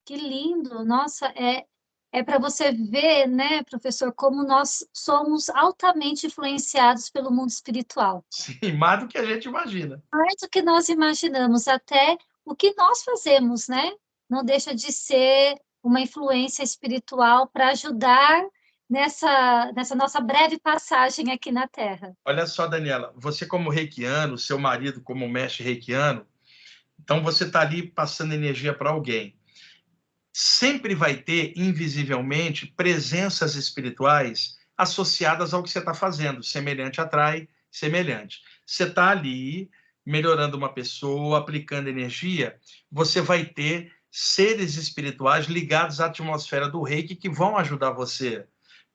Que lindo! Nossa, é para você ver, né, professor, como nós somos altamente influenciados pelo mundo espiritual. Sim, mais do que a gente imagina. Mais do que nós imaginamos, até o que nós fazemos, né? Não deixa de ser uma influência espiritual para ajudar nessa nossa breve passagem aqui na Terra. Olha só, Daniela, você como reikiano, seu marido como mestre reikiano, então você está ali passando energia para alguém. Sempre vai ter, invisivelmente, presenças espirituais associadas ao que você está fazendo. Semelhante atrai semelhante. Você está ali melhorando uma pessoa, aplicando energia, você vai ter seres espirituais ligados à atmosfera do reiki que vão ajudar você.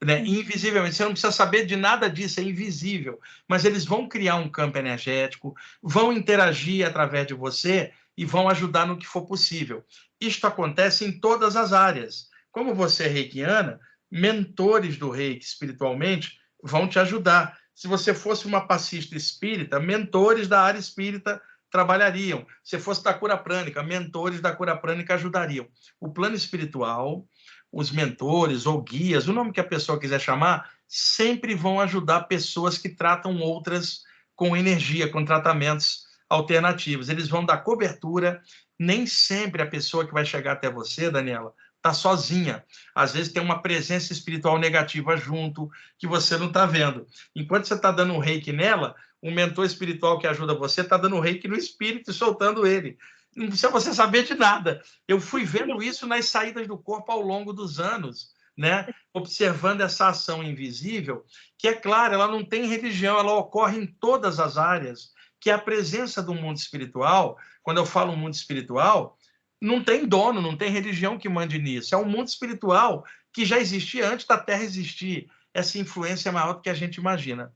Né? Invisivelmente, você não precisa saber de nada disso, é invisível, mas eles vão criar um campo energético, vão interagir através de você e vão ajudar no que for possível. Isto acontece em todas as áreas. Como você é reikiana, mentores do reiki espiritualmente vão te ajudar. Se você fosse uma passista espírita, mentores da área espírita trabalhariam. Se fosse da cura prânica, mentores da cura prânica ajudariam. O plano espiritual, os mentores ou guias, o nome que a pessoa quiser chamar, sempre vão ajudar pessoas que tratam outras com energia, com tratamentos alternativos. Eles vão dar cobertura. Nem sempre a pessoa que vai chegar até você, Daniela, está sozinha. Às vezes tem uma presença espiritual negativa junto, que você não está vendo. Enquanto você está dando um reiki nela, um mentor espiritual que ajuda você está dando um reiki no espírito e soltando ele. Não precisa você saber de nada. Eu fui vendo isso nas saídas do corpo ao longo dos anos, né? Observando essa ação invisível, que é claro, ela não tem religião, ela ocorre em todas as áreas, que é a presença do mundo espiritual. Quando eu falo mundo espiritual, não tem dono, não tem religião que mande nisso. É um mundo espiritual que já existia antes da Terra existir. Essa influência é maior do que a gente imagina.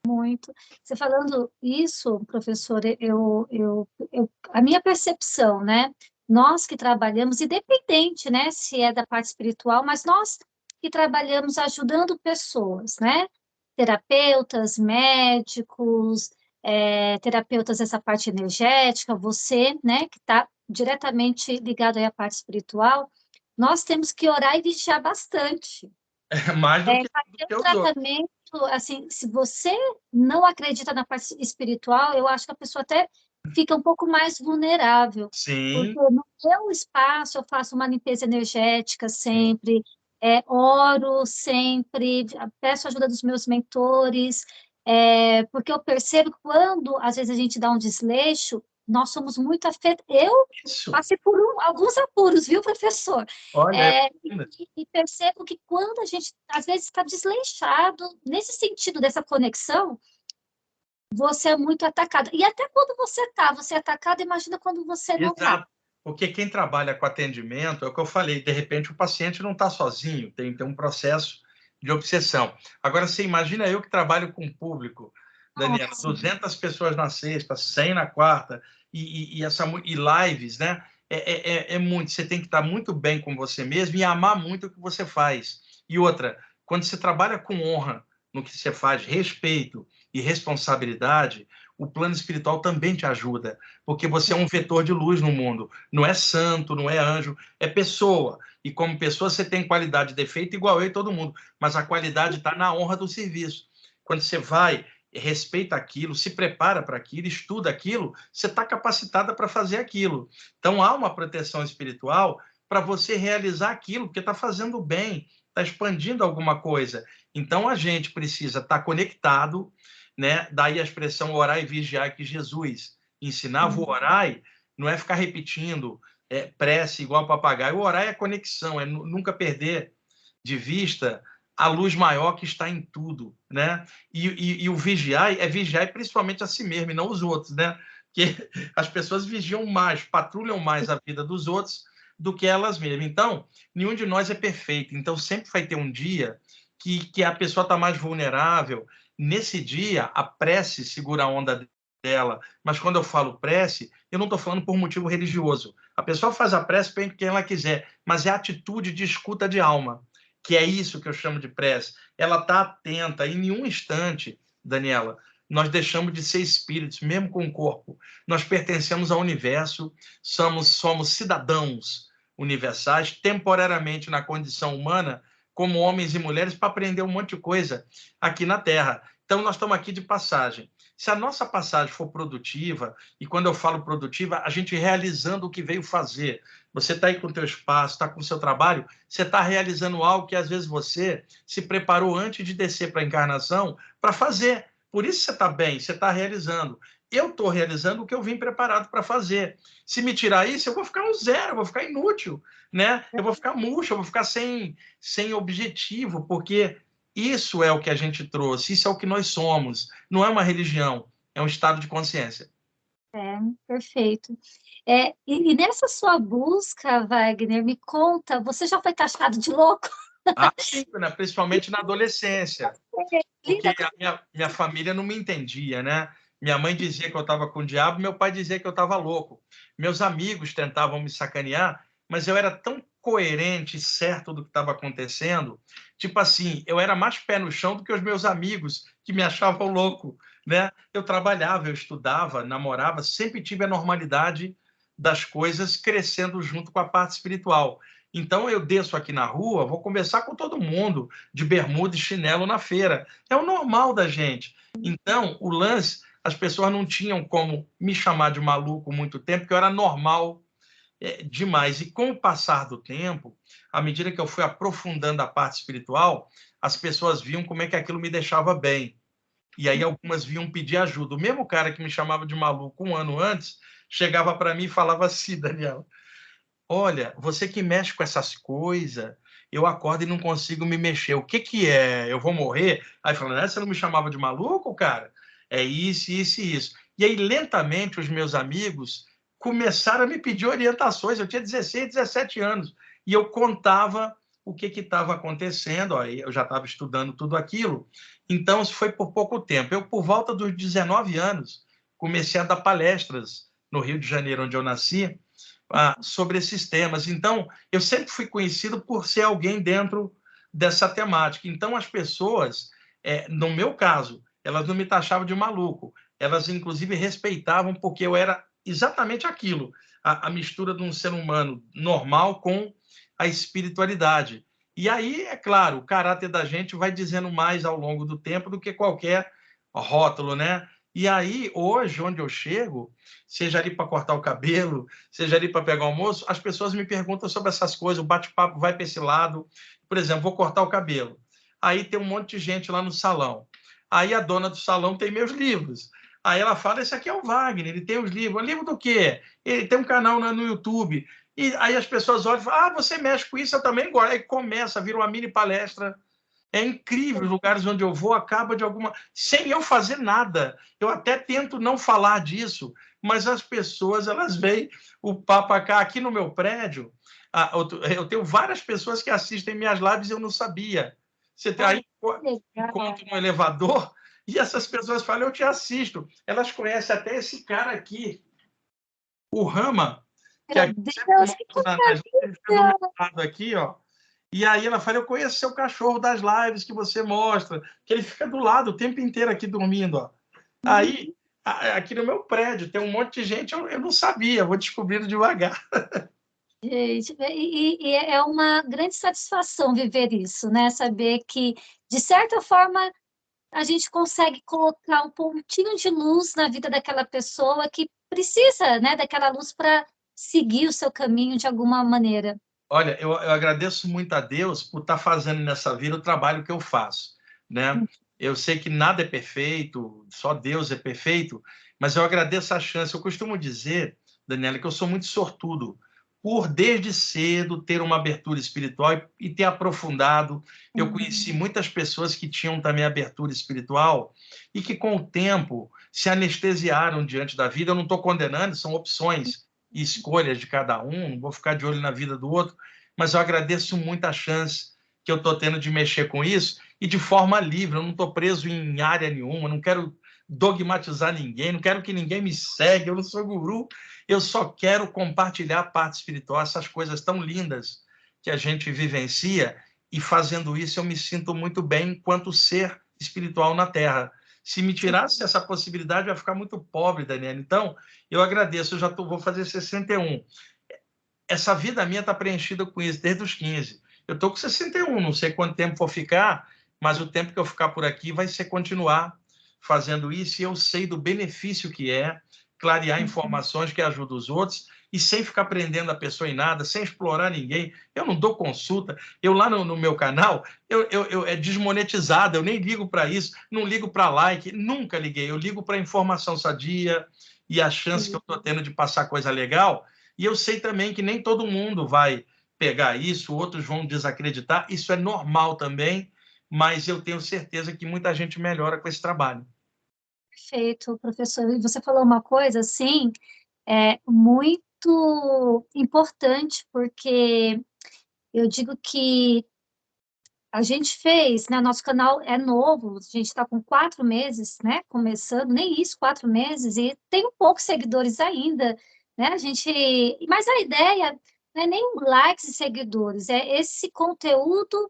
Muito. Você falando isso, professor, a minha percepção, né? Nós que trabalhamos, independente, né, se é da parte espiritual, mas nós que trabalhamos ajudando pessoas, né? Terapeutas, médicos, terapeutas dessa parte energética, você, né, que está diretamente ligado aí à parte espiritual, nós temos que orar e vigiar bastante. É mais do que O os outros. tratamento, assim, se você não acredita na parte espiritual, eu acho que a pessoa até fica um pouco mais vulnerável, Sim, porque no meu espaço eu faço uma limpeza energética sim. sempre, oro sempre, peço ajuda dos meus mentores, porque eu percebo que quando, às vezes, a gente dá um desleixo, nós somos muito afetados. Eu Isso. passei por alguns apuros, viu, professor? Olha, E percebo que quando a gente, às vezes, está desleixado, nesse sentido dessa conexão, você é muito atacado. E até quando você é atacado, imagina quando você não está. exato. Porque quem trabalha com atendimento, é o que eu falei, de repente o paciente não está sozinho, tem um processo de obsessão. Agora, você imagina eu que trabalho com público, Daniela, Nossa, 200 pessoas na sexta, 100 na quarta, e lives, né? É muito, você tem que estar muito bem com você mesmo e amar muito o que você faz. E outra, quando você trabalha com honra no que você faz, respeito e responsabilidade, o plano espiritual também te ajuda, porque você é um vetor de luz no mundo. Não é santo, não é anjo, é pessoa. E como pessoa você tem qualidade e defeito igual eu e todo mundo, mas a qualidade está na honra do serviço. Quando você vai, respeita aquilo, se prepara para aquilo, estuda aquilo, você está capacitada para fazer aquilo. Então há uma proteção espiritual para você realizar aquilo, porque está fazendo bem, está expandindo alguma coisa. Então a gente precisa estar conectado, né? Daí a expressão orar e vigiar que Jesus ensinava. O orar não é ficar repetindo prece igual papagaio. O orar é conexão, é nunca perder de vista a luz maior que está em tudo, né? E o vigiar é vigiar principalmente a si mesmo e não os outros, né? Porque as pessoas vigiam mais, patrulham mais a vida dos outros do que elas mesmas. Então, nenhum de nós é perfeito. Então, sempre vai ter um dia que a pessoa está mais vulnerável. Nesse dia, a prece segura a onda dela. Mas quando eu falo prece, eu não estou falando por motivo religioso. A pessoa faz a prece para quem ela quiser, mas é a atitude de escuta de alma, que é isso que eu chamo de prece. Ela está atenta. Em nenhum instante, Daniela, nós deixamos de ser espíritos, mesmo com o corpo. Nós pertencemos ao universo, somos cidadãos universais, temporariamente na condição humana, como homens e mulheres, para aprender um monte de coisa aqui na Terra. Então, nós estamos aqui de passagem. Se a nossa passagem for produtiva, e quando eu falo produtiva, a gente realizando o que veio fazer. Você está aí com o teu espaço, está com o seu trabalho, você está realizando algo que às vezes você se preparou antes de descer para a encarnação para fazer. Por isso você está bem, você está realizando. Eu estou realizando o que eu vim preparado para fazer. Se me tirar isso, eu vou ficar um zero, eu vou ficar inútil, né? Eu vou ficar murcho, eu vou ficar sem objetivo, porque isso é o que a gente trouxe, isso é o que nós somos. Não é uma religião, é um estado de consciência. perfeito. E nessa sua busca, Wagner, me conta, você já foi taxado de louco? Ah, sim, né? Principalmente na adolescência, porque Lida com... a minha família não me entendia, né? Minha mãe dizia que eu estava com o diabo, meu pai dizia que eu estava louco. Meus amigos tentavam me sacanear, mas eu era tão coerente e certo do que estava acontecendo, tipo assim, eu era mais pé no chão do que os meus amigos que me achavam louco, né? Eu trabalhava, eu estudava, namorava, sempre tive a normalidade das coisas crescendo junto com a parte espiritual. Então eu desço aqui na rua, vou conversar com todo mundo de bermuda e chinelo na feira. É o normal da gente. Então, o lance, as pessoas não tinham como me chamar de maluco muito tempo, porque eu era normal demais. E com o passar do tempo, à medida que eu fui aprofundando a parte espiritual, as pessoas viam como é que aquilo me deixava bem. E aí algumas vinham pedir ajuda. O mesmo cara que me chamava de maluco um ano antes, chegava para mim e falava assim, Daniel, olha, você que mexe com essas coisas, eu acordo e não consigo me mexer. O que que é? Eu vou morrer? Aí falando, você não me chamava de maluco, cara? É isso, isso e isso. E aí, lentamente, os meus amigos começaram a me pedir orientações. Eu tinha 16, 17 anos. E eu contava o que estava acontecendo. Aí eu já estava estudando tudo aquilo. Então, isso foi por pouco tempo. Eu, por volta dos 19 anos, comecei a dar palestras no Rio de Janeiro, onde eu nasci, sobre esses temas. Então, eu sempre fui conhecido por ser alguém dentro dessa temática. Então, as pessoas, no meu caso, elas não me taxavam de maluco, elas, inclusive, respeitavam porque eu era exatamente aquilo, a mistura de um ser humano normal com a espiritualidade. E aí, é claro, o caráter da gente vai dizendo mais ao longo do tempo do que qualquer rótulo, né? E aí, hoje, onde eu chego, seja ali para cortar o cabelo, seja ali para pegar o almoço, as pessoas me perguntam sobre essas coisas, o bate-papo vai para esse lado. Por exemplo, vou cortar o cabelo. Aí tem um monte de gente lá no salão. Aí a dona do salão tem meus livros. Aí ela fala, esse aqui é o Wagner, ele tem os livros. Livro do quê? Ele tem um canal no YouTube. E aí as pessoas olham e falam, você mexe com isso, eu também gosto. Aí começa, vira uma mini palestra. É incrível, os lugares onde eu vou acaba de alguma... sem eu fazer nada. Eu até tento não falar disso, mas as pessoas, elas veem o papo cá. Aqui no meu prédio, eu tenho várias pessoas que assistem minhas lives e eu não sabia. Você tem aí, encontro no elevador e essas pessoas falam, eu te assisto. Elas conhecem até esse cara aqui, o Rama, que aqui Deus, que ele fica do meu lado aqui, ó. E aí ela fala, eu conheço seu cachorro das lives que você mostra, que ele fica do lado o tempo inteiro aqui dormindo, ó. Aí, aqui no meu prédio, tem um monte de gente, eu não sabia, vou descobrindo devagar. Gente, e é uma grande satisfação viver isso, né? Saber que, de certa forma, a gente consegue colocar um pontinho de luz na vida daquela pessoa que precisa, né, daquela luz para seguir o seu caminho de alguma maneira. Olha, eu agradeço muito a Deus por estar fazendo nessa vida o trabalho que eu faço, né? Eu sei que nada é perfeito, só Deus é perfeito, mas eu agradeço a chance. Eu costumo dizer, Daniela, que eu sou muito sortudo por, desde cedo, ter uma abertura espiritual e ter aprofundado. Eu conheci muitas pessoas que tinham também abertura espiritual e que, com o tempo, se anestesiaram diante da vida. Eu não estou condenando, são opções e escolhas de cada um, não vou ficar de olho na vida do outro, mas eu agradeço muito a chance que eu estou tendo de mexer com isso e de forma livre, eu não estou preso em área nenhuma, não quero dogmatizar ninguém, não quero que ninguém me segue, eu não sou guru, eu só quero compartilhar a parte espiritual, essas coisas tão lindas que a gente vivencia, e fazendo isso eu me sinto muito bem enquanto ser espiritual na Terra. Se me tirasse essa possibilidade, eu ia ficar muito pobre, Daniela. Então, eu agradeço, eu já vou fazer 61. Essa vida minha está preenchida com isso, desde os 15. Eu estou com 61, não sei quanto tempo vou ficar, mas o tempo que eu ficar por aqui vai ser continuar fazendo isso, e eu sei do benefício que é clarear informações que ajudam os outros, e sem ficar prendendo a pessoa em nada, sem explorar ninguém. Eu não dou consulta. Eu lá no meu canal, é desmonetizado, eu nem ligo para isso, não ligo para like, nunca liguei. Eu ligo para informação sadia e a chance que eu estou tendo de passar coisa legal. E eu sei também que nem todo mundo vai pegar isso, outros vão desacreditar. Isso é normal também, mas eu tenho certeza que muita gente melhora com esse trabalho. Perfeito, professor. E você falou uma coisa, assim, muito importante, porque eu digo que a gente fez, né, nosso canal é novo, a gente está com 4 meses, né, começando, nem isso, 4 meses, e tem poucos seguidores ainda, né, mas a ideia não é nem likes e seguidores, é esse conteúdo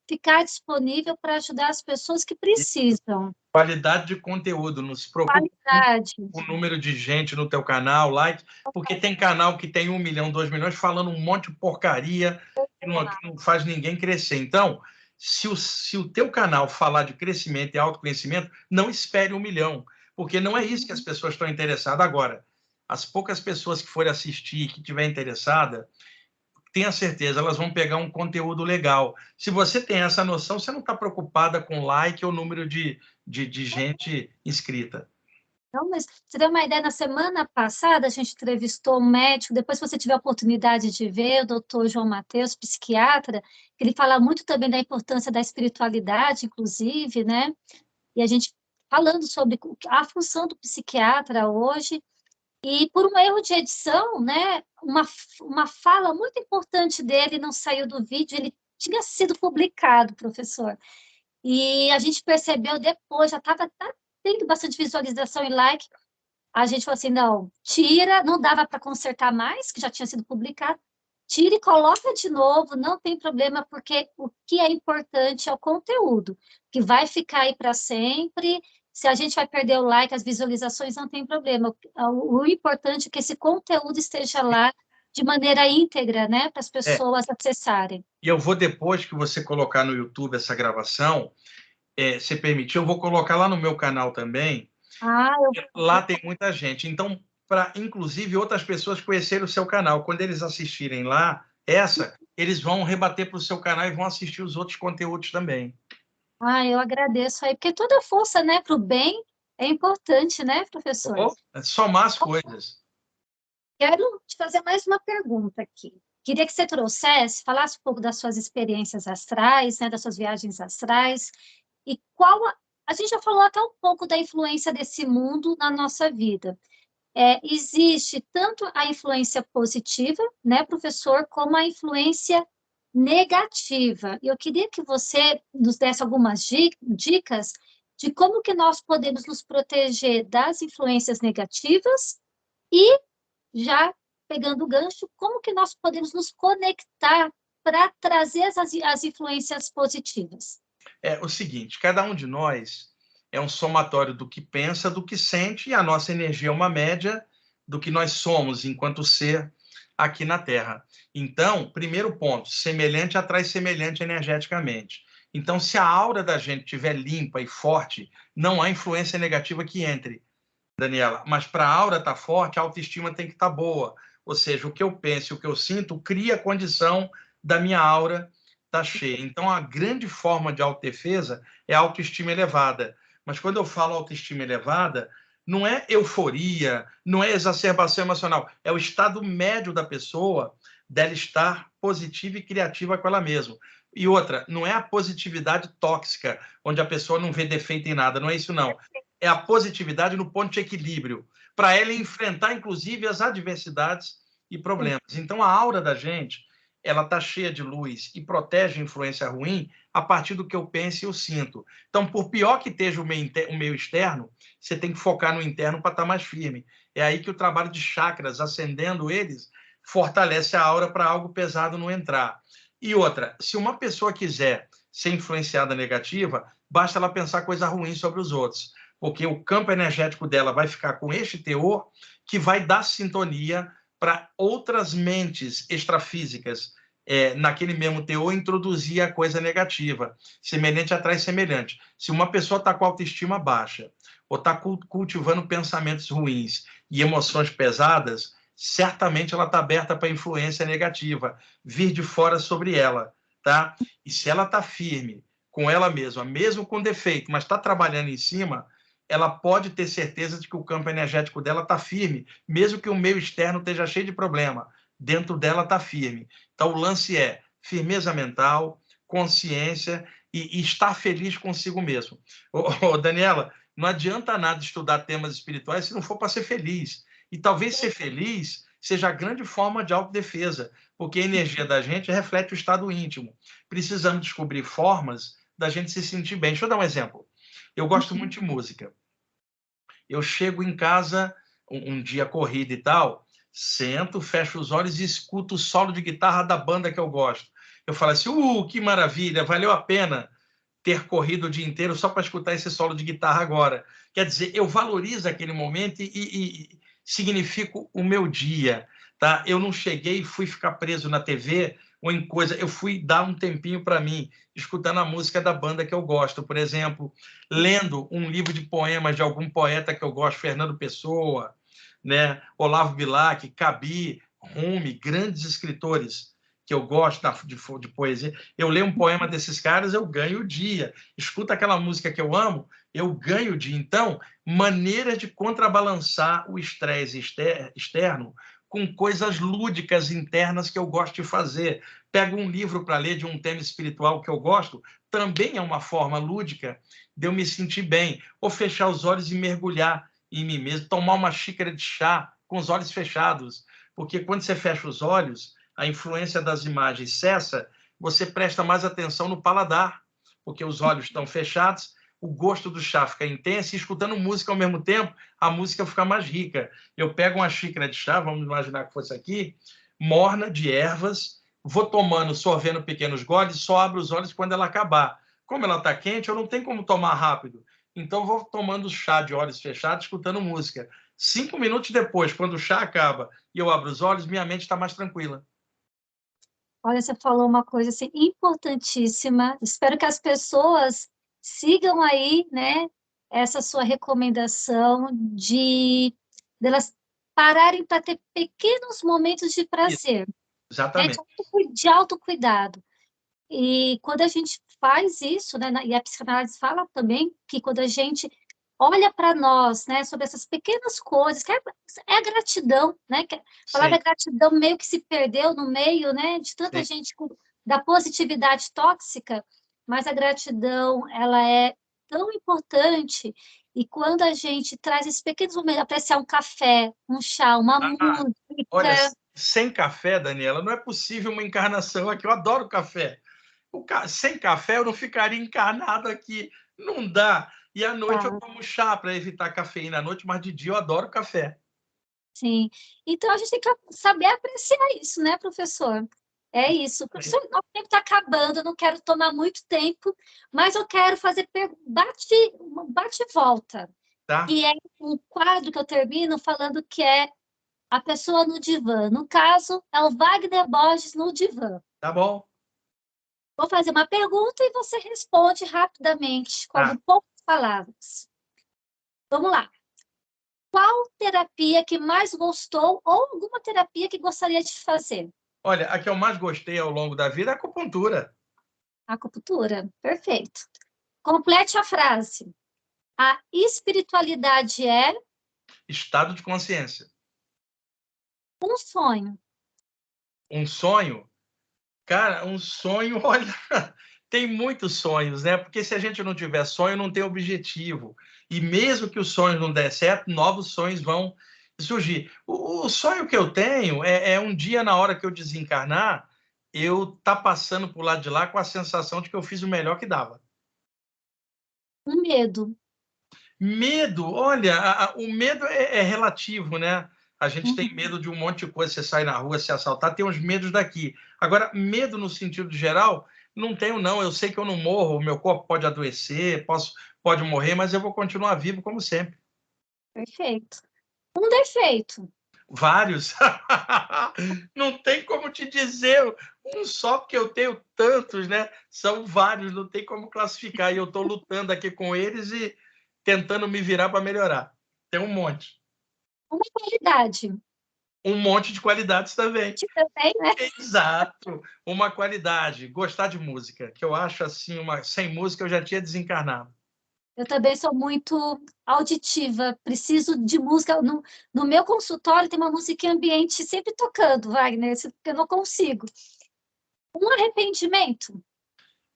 ficar disponível para ajudar as pessoas que precisam. Qualidade de conteúdo, não se preocupe Qualidade. com o número de gente no teu canal, like, porque tem canal que tem 1 milhão, 2 milhões, falando um monte de porcaria que não faz ninguém crescer. Então, se o teu canal falar de crescimento e autoconhecimento, não espere 1 milhão, porque não é isso que as pessoas estão interessadas agora. as poucas pessoas que forem assistir, que tiver interessada, tenha certeza, elas vão pegar um conteúdo legal. Se você tem essa noção, você não está preocupada com like ou número de gente inscrita. Não, mas você deu uma ideia, na semana passada a gente entrevistou um médico, depois se você tiver a oportunidade de ver, o doutor João Mateus, psiquiatra, que ele fala muito também da importância da espiritualidade, inclusive, né? E a gente falando sobre a função do psiquiatra hoje, e por um erro de edição, né, uma fala muito importante dele não saiu do vídeo, ele tinha sido publicado, professor. E a gente percebeu depois, já estava tendo bastante visualização e like, a gente falou assim, não, tira, não dava para consertar mais, que já tinha sido publicado, tira e coloca de novo, não tem problema, porque o que é importante é o conteúdo, que vai ficar aí para sempre. Se a gente vai perder o like, as visualizações, não tem problema. O importante é que esse conteúdo esteja lá de maneira íntegra, né, para as pessoas acessarem. E eu vou, depois que você colocar no YouTube essa gravação, se permitir, eu vou colocar lá no meu canal também. Lá tem muita gente. Então, para, inclusive, outras pessoas conhecerem o seu canal. Quando eles assistirem lá, eles vão rebater para o seu canal e vão assistir os outros conteúdos também. Eu agradeço aí, porque toda força, né, para o bem é importante, né, professor? Somar as coisas. Quero te fazer mais uma pergunta aqui. Queria que você trouxesse, falasse um pouco das suas experiências astrais, né, das suas viagens astrais, e a gente já falou até um pouco da influência desse mundo na nossa vida. Existe tanto a influência positiva, né, professor, como a influência negativa. E eu queria que você nos desse algumas dicas de como que nós podemos nos proteger das influências negativas e, já pegando o gancho, como que nós podemos nos conectar para trazer as influências positivas. É o seguinte, cada um de nós é um somatório do que pensa, do que sente, e a nossa energia é uma média do que nós somos enquanto ser aqui na Terra. Então, primeiro ponto, semelhante atrai semelhante energeticamente. Então, se a aura da gente estiver limpa e forte, não há influência negativa que entre, Daniela. Mas para a aura estar forte, a autoestima tem que estar boa. Ou seja, o que eu penso e o que eu sinto cria a condição da minha aura estar cheia. Então, a grande forma de autodefesa é a autoestima elevada. Mas quando eu falo autoestima elevada, não é euforia, não é exacerbação emocional, é o estado médio da pessoa dela estar positiva e criativa com ela mesma. E outra, não é a positividade tóxica, onde a pessoa não vê defeito em nada, não é isso não. É a positividade no ponto de equilíbrio, para ela enfrentar, inclusive, as adversidades e problemas. Então, a aura da gente, ela está cheia de luz e protege a influência ruim a partir do que eu penso e eu sinto. Então, por pior que esteja o meio externo, você tem que focar no interno para estar mais firme. É aí que o trabalho de chakras, acendendo eles, fortalece a aura para algo pesado não entrar. E outra, se uma pessoa quiser ser influenciada negativa, basta ela pensar coisa ruim sobre os outros, porque o campo energético dela vai ficar com este teor que vai dar sintonia para outras mentes extrafísicas naquele mesmo teor introduzir a coisa negativa. Semelhante atrai semelhante. Se uma pessoa está com autoestima baixa ou está cultivando pensamentos ruins e emoções pesadas, certamente ela está aberta para influência negativa vir de fora sobre ela, tá? E se ela está firme com ela mesma, mesmo com defeito, mas está trabalhando em cima, ela pode ter certeza de que o campo energético dela está firme, mesmo que o meio externo esteja cheio de problema. Dentro dela está firme. Então, o lance é firmeza mental, consciência e estar feliz consigo mesmo. Daniela, não adianta nada estudar temas espirituais se não for para ser feliz. E talvez ser feliz seja a grande forma de autodefesa, porque a energia da gente reflete o estado íntimo. Precisamos descobrir formas da gente se sentir bem. Deixa eu dar um exemplo. Eu gosto muito de música. Eu chego em casa, um dia corrido e tal, sento, fecho os olhos e escuto o solo de guitarra da banda que eu gosto. Eu falo assim, que maravilha, valeu a pena ter corrido o dia inteiro só para escutar esse solo de guitarra agora. Quer dizer, eu valorizo aquele momento e significo o meu dia. Tá? Eu não cheguei e fui ficar preso na TV ou em coisa. Eu fui dar um tempinho para mim, escutando a música da banda que eu gosto. Por exemplo, lendo um livro de poemas de algum poeta que eu gosto, Fernando Pessoa, né? Olavo Bilac, Cabi, Rumi, grandes escritores que eu gosto de poesia. Eu leio um poema desses caras, eu ganho o dia. Escuta aquela música que eu amo, eu ganho o dia. Então, maneira de contrabalançar o estresse externo com coisas lúdicas internas que eu gosto de fazer. Pego um livro para ler de um tema espiritual que eu gosto, também é uma forma lúdica de eu me sentir bem. Ou fechar os olhos e mergulhar em mim mesmo, tomar uma xícara de chá com os olhos fechados. Porque quando você fecha os olhos, a influência das imagens cessa, você presta mais atenção no paladar, porque os olhos estão fechados, o gosto do chá fica intenso, e escutando música ao mesmo tempo, a música fica mais rica. Eu pego uma xícara de chá, vamos imaginar que fosse aqui, morna, de ervas, vou tomando, sorvendo pequenos goles, só abro os olhos quando ela acabar. Como ela está quente, eu não tenho como tomar rápido. Então, vou tomando chá de olhos fechados, escutando música. 5 minutos depois, quando o chá acaba e eu abro os olhos, minha mente está mais tranquila. Olha, você falou uma coisa assim, importantíssima. Espero que as pessoas sigam aí, né, essa sua recomendação de elas pararem para ter pequenos momentos de Isso, prazer, né, exatamente. de autocuidado. E quando a gente faz isso, né, e a psicanálise fala também que quando a gente olha para nós, né, sobre essas pequenas coisas, que é a gratidão, né, que a palavra Sim, gratidão meio que se perdeu no meio, né, de tanta sim. gente da positividade tóxica, mas a gratidão, ela é tão importante, e quando a gente traz esses pequenos momentos, apreciar um café, um chá, uma Ah, olha, música. sem café, Daniela, não é possível uma encarnação aqui. Eu adoro café. Sem café eu não ficaria encarnado aqui. Não dá. E à noite eu Tá. tomo chá para evitar cafeína à noite, mas de dia eu adoro café. Sim. Então, a gente tem que saber apreciar isso, né, professor? É isso. Professor, nosso tempo está acabando, eu não quero tomar muito tempo, mas eu quero fazer bate e volta, Tá? que é um quadro que eu termino falando que é a pessoa no divã. No caso, é o Wagner Borges no divã. Tá bom? Vou fazer uma pergunta e você responde rapidamente, Tá. com poucas palavras. Vamos lá. Qual terapia que mais gostou ou alguma terapia que gostaria de fazer? Olha, a que eu mais gostei ao longo da vida é a acupuntura. Acupuntura, perfeito. Complete a frase. A espiritualidade é Estado de consciência. um sonho. Um sonho? Cara, um sonho, olha, tem muitos sonhos, né? Porque se a gente não tiver sonho, não tem objetivo. E mesmo que os sonhos não der certo, novos sonhos vão surgir. O sonho que eu tenho é um dia, na hora que eu desencarnar, eu tá passando por lado de lá com a sensação de que eu fiz o melhor que dava. Um medo. Medo, olha, o medo é relativo, né? A gente tem Uhum. medo de um monte de coisa, você sai na rua, se assaltar, tem os medos daqui. Agora, medo no sentido geral, não tenho, não. Eu sei que eu não morro, o meu corpo pode adoecer, pode morrer, mas eu vou continuar vivo como sempre. Perfeito. Um defeito. Vários. Não tem como te dizer um só, porque eu tenho tantos, né? São vários, não tem como classificar. E eu estou lutando aqui com eles e tentando me virar para melhorar. Tem um monte. Uma qualidade. Um monte de qualidades também. Também, né? Exato. Uma qualidade, gostar de música, que eu acho assim, sem música eu já tinha desencarnado. Eu também sou muito auditiva, preciso de música. No meu consultório tem uma música ambiente sempre tocando, Wagner, eu não consigo. Um arrependimento.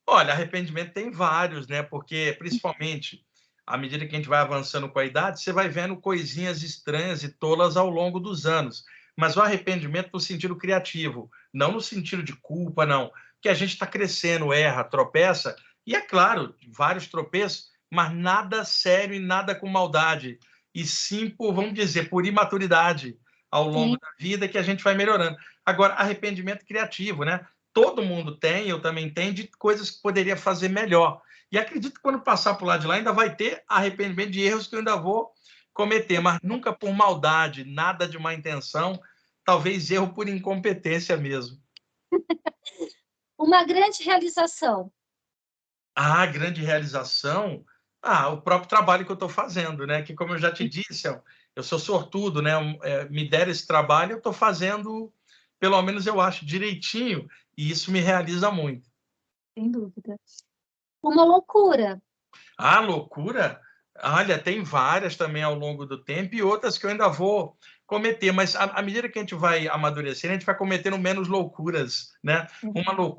Olha, arrependimento tem vários, né? Porque, principalmente, à medida que a gente vai avançando com a idade, você vai vendo coisinhas estranhas e tolas ao longo dos anos. Mas o arrependimento no sentido criativo, não no sentido de culpa, não. Que a gente está crescendo, erra, tropeça, e é claro, vários tropeços, mas nada sério e nada com maldade. E sim por, vamos dizer, por imaturidade ao longo Sim. da vida que a gente vai melhorando. Agora, arrependimento criativo, né? Todo mundo tem, eu também tenho, de coisas que poderia fazer melhor. E acredito que quando passar por lá de lá, ainda vai ter arrependimento de erros que eu ainda vou cometer, mas nunca por maldade, nada de má intenção, talvez erro por incompetência mesmo. Uma grande realização. A grande realização, o próprio trabalho que eu estou fazendo, né? Que, como eu já te disse, eu sou sortudo, né? Me deram esse trabalho, eu estou fazendo, pelo menos eu acho, direitinho, e isso me realiza muito. Sem dúvida. Uma loucura. A loucura, olha, tem várias também ao longo do tempo e outras que eu ainda vou cometer, mas à medida que a gente vai amadurecendo, a gente vai cometendo menos loucuras, né?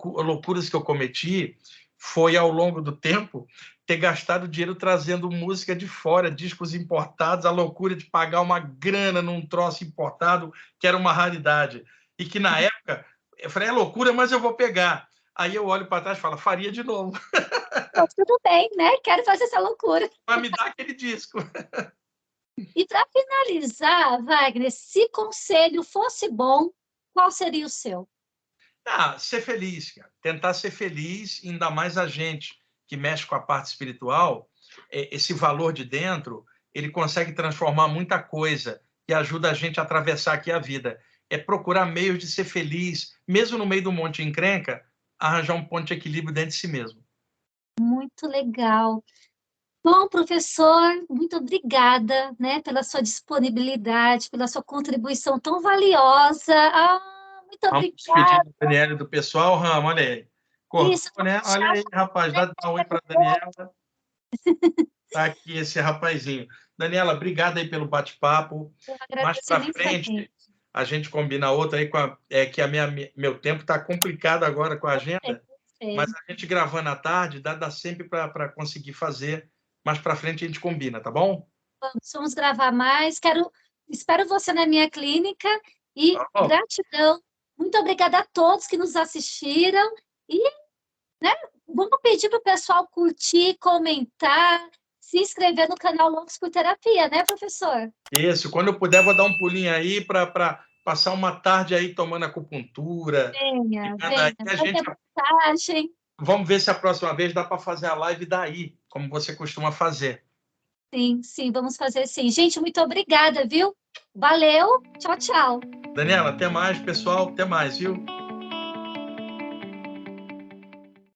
Loucuras que eu cometi foi, ao longo do tempo, ter gastado dinheiro trazendo música de fora, discos importados, a loucura de pagar uma grana num troço importado, que era uma raridade. E que, na época, eu falei, é loucura, mas eu vou pegar. Aí eu olho para trás e falo, faria de novo. Tudo bem, né? Quero fazer essa loucura. Para me dar aquele disco. E para finalizar, Wagner, se conselho fosse bom, qual seria o seu? Ser feliz, cara. Tentar ser feliz, ainda mais a gente que mexe com a parte espiritual, esse valor de dentro, ele consegue transformar muita coisa e ajuda a gente a atravessar aqui a vida. É procurar meios de ser feliz, mesmo no meio do monte de encrenca, arranjar um ponto de equilíbrio dentro de si mesmo. Muito legal. Bom, professor, muito obrigada, né, pela sua disponibilidade, pela sua contribuição tão valiosa. Muito Vamos despedir obrigada. do Daniela e do pessoal, Rama, olha aí. Cortou, Isso, né? Olha aí, rapaz, dá um oi para a Daniela. Está aqui esse rapazinho. Daniela, obrigado aí pelo bate-papo. eu Mais agradeço para frente, imensamente. a gente combina outra aí, que meu tempo está complicado agora com a agenda, mas a gente gravando à tarde, dá sempre para conseguir fazer. Mais para frente a gente combina, tá bom? Vamos gravar mais. Espero você na minha clínica e Oh, gratidão. Muito obrigada a todos que nos assistiram e, né, vamos pedir para o pessoal curtir, comentar, se inscrever no canal Loucos por Terapia, né, professor? isso, quando eu puder, vou dar um pulinho aí para passar uma tarde aí tomando acupuntura. Venha, Aí venha, a vai gente, ter vantagem. vamos ver se a próxima vez dá para fazer a live daí, como você costuma fazer. Sim, sim, vamos fazer sim. Gente, muito obrigada, viu? Valeu, tchau, tchau. Daniela, até mais, pessoal. Até mais, viu?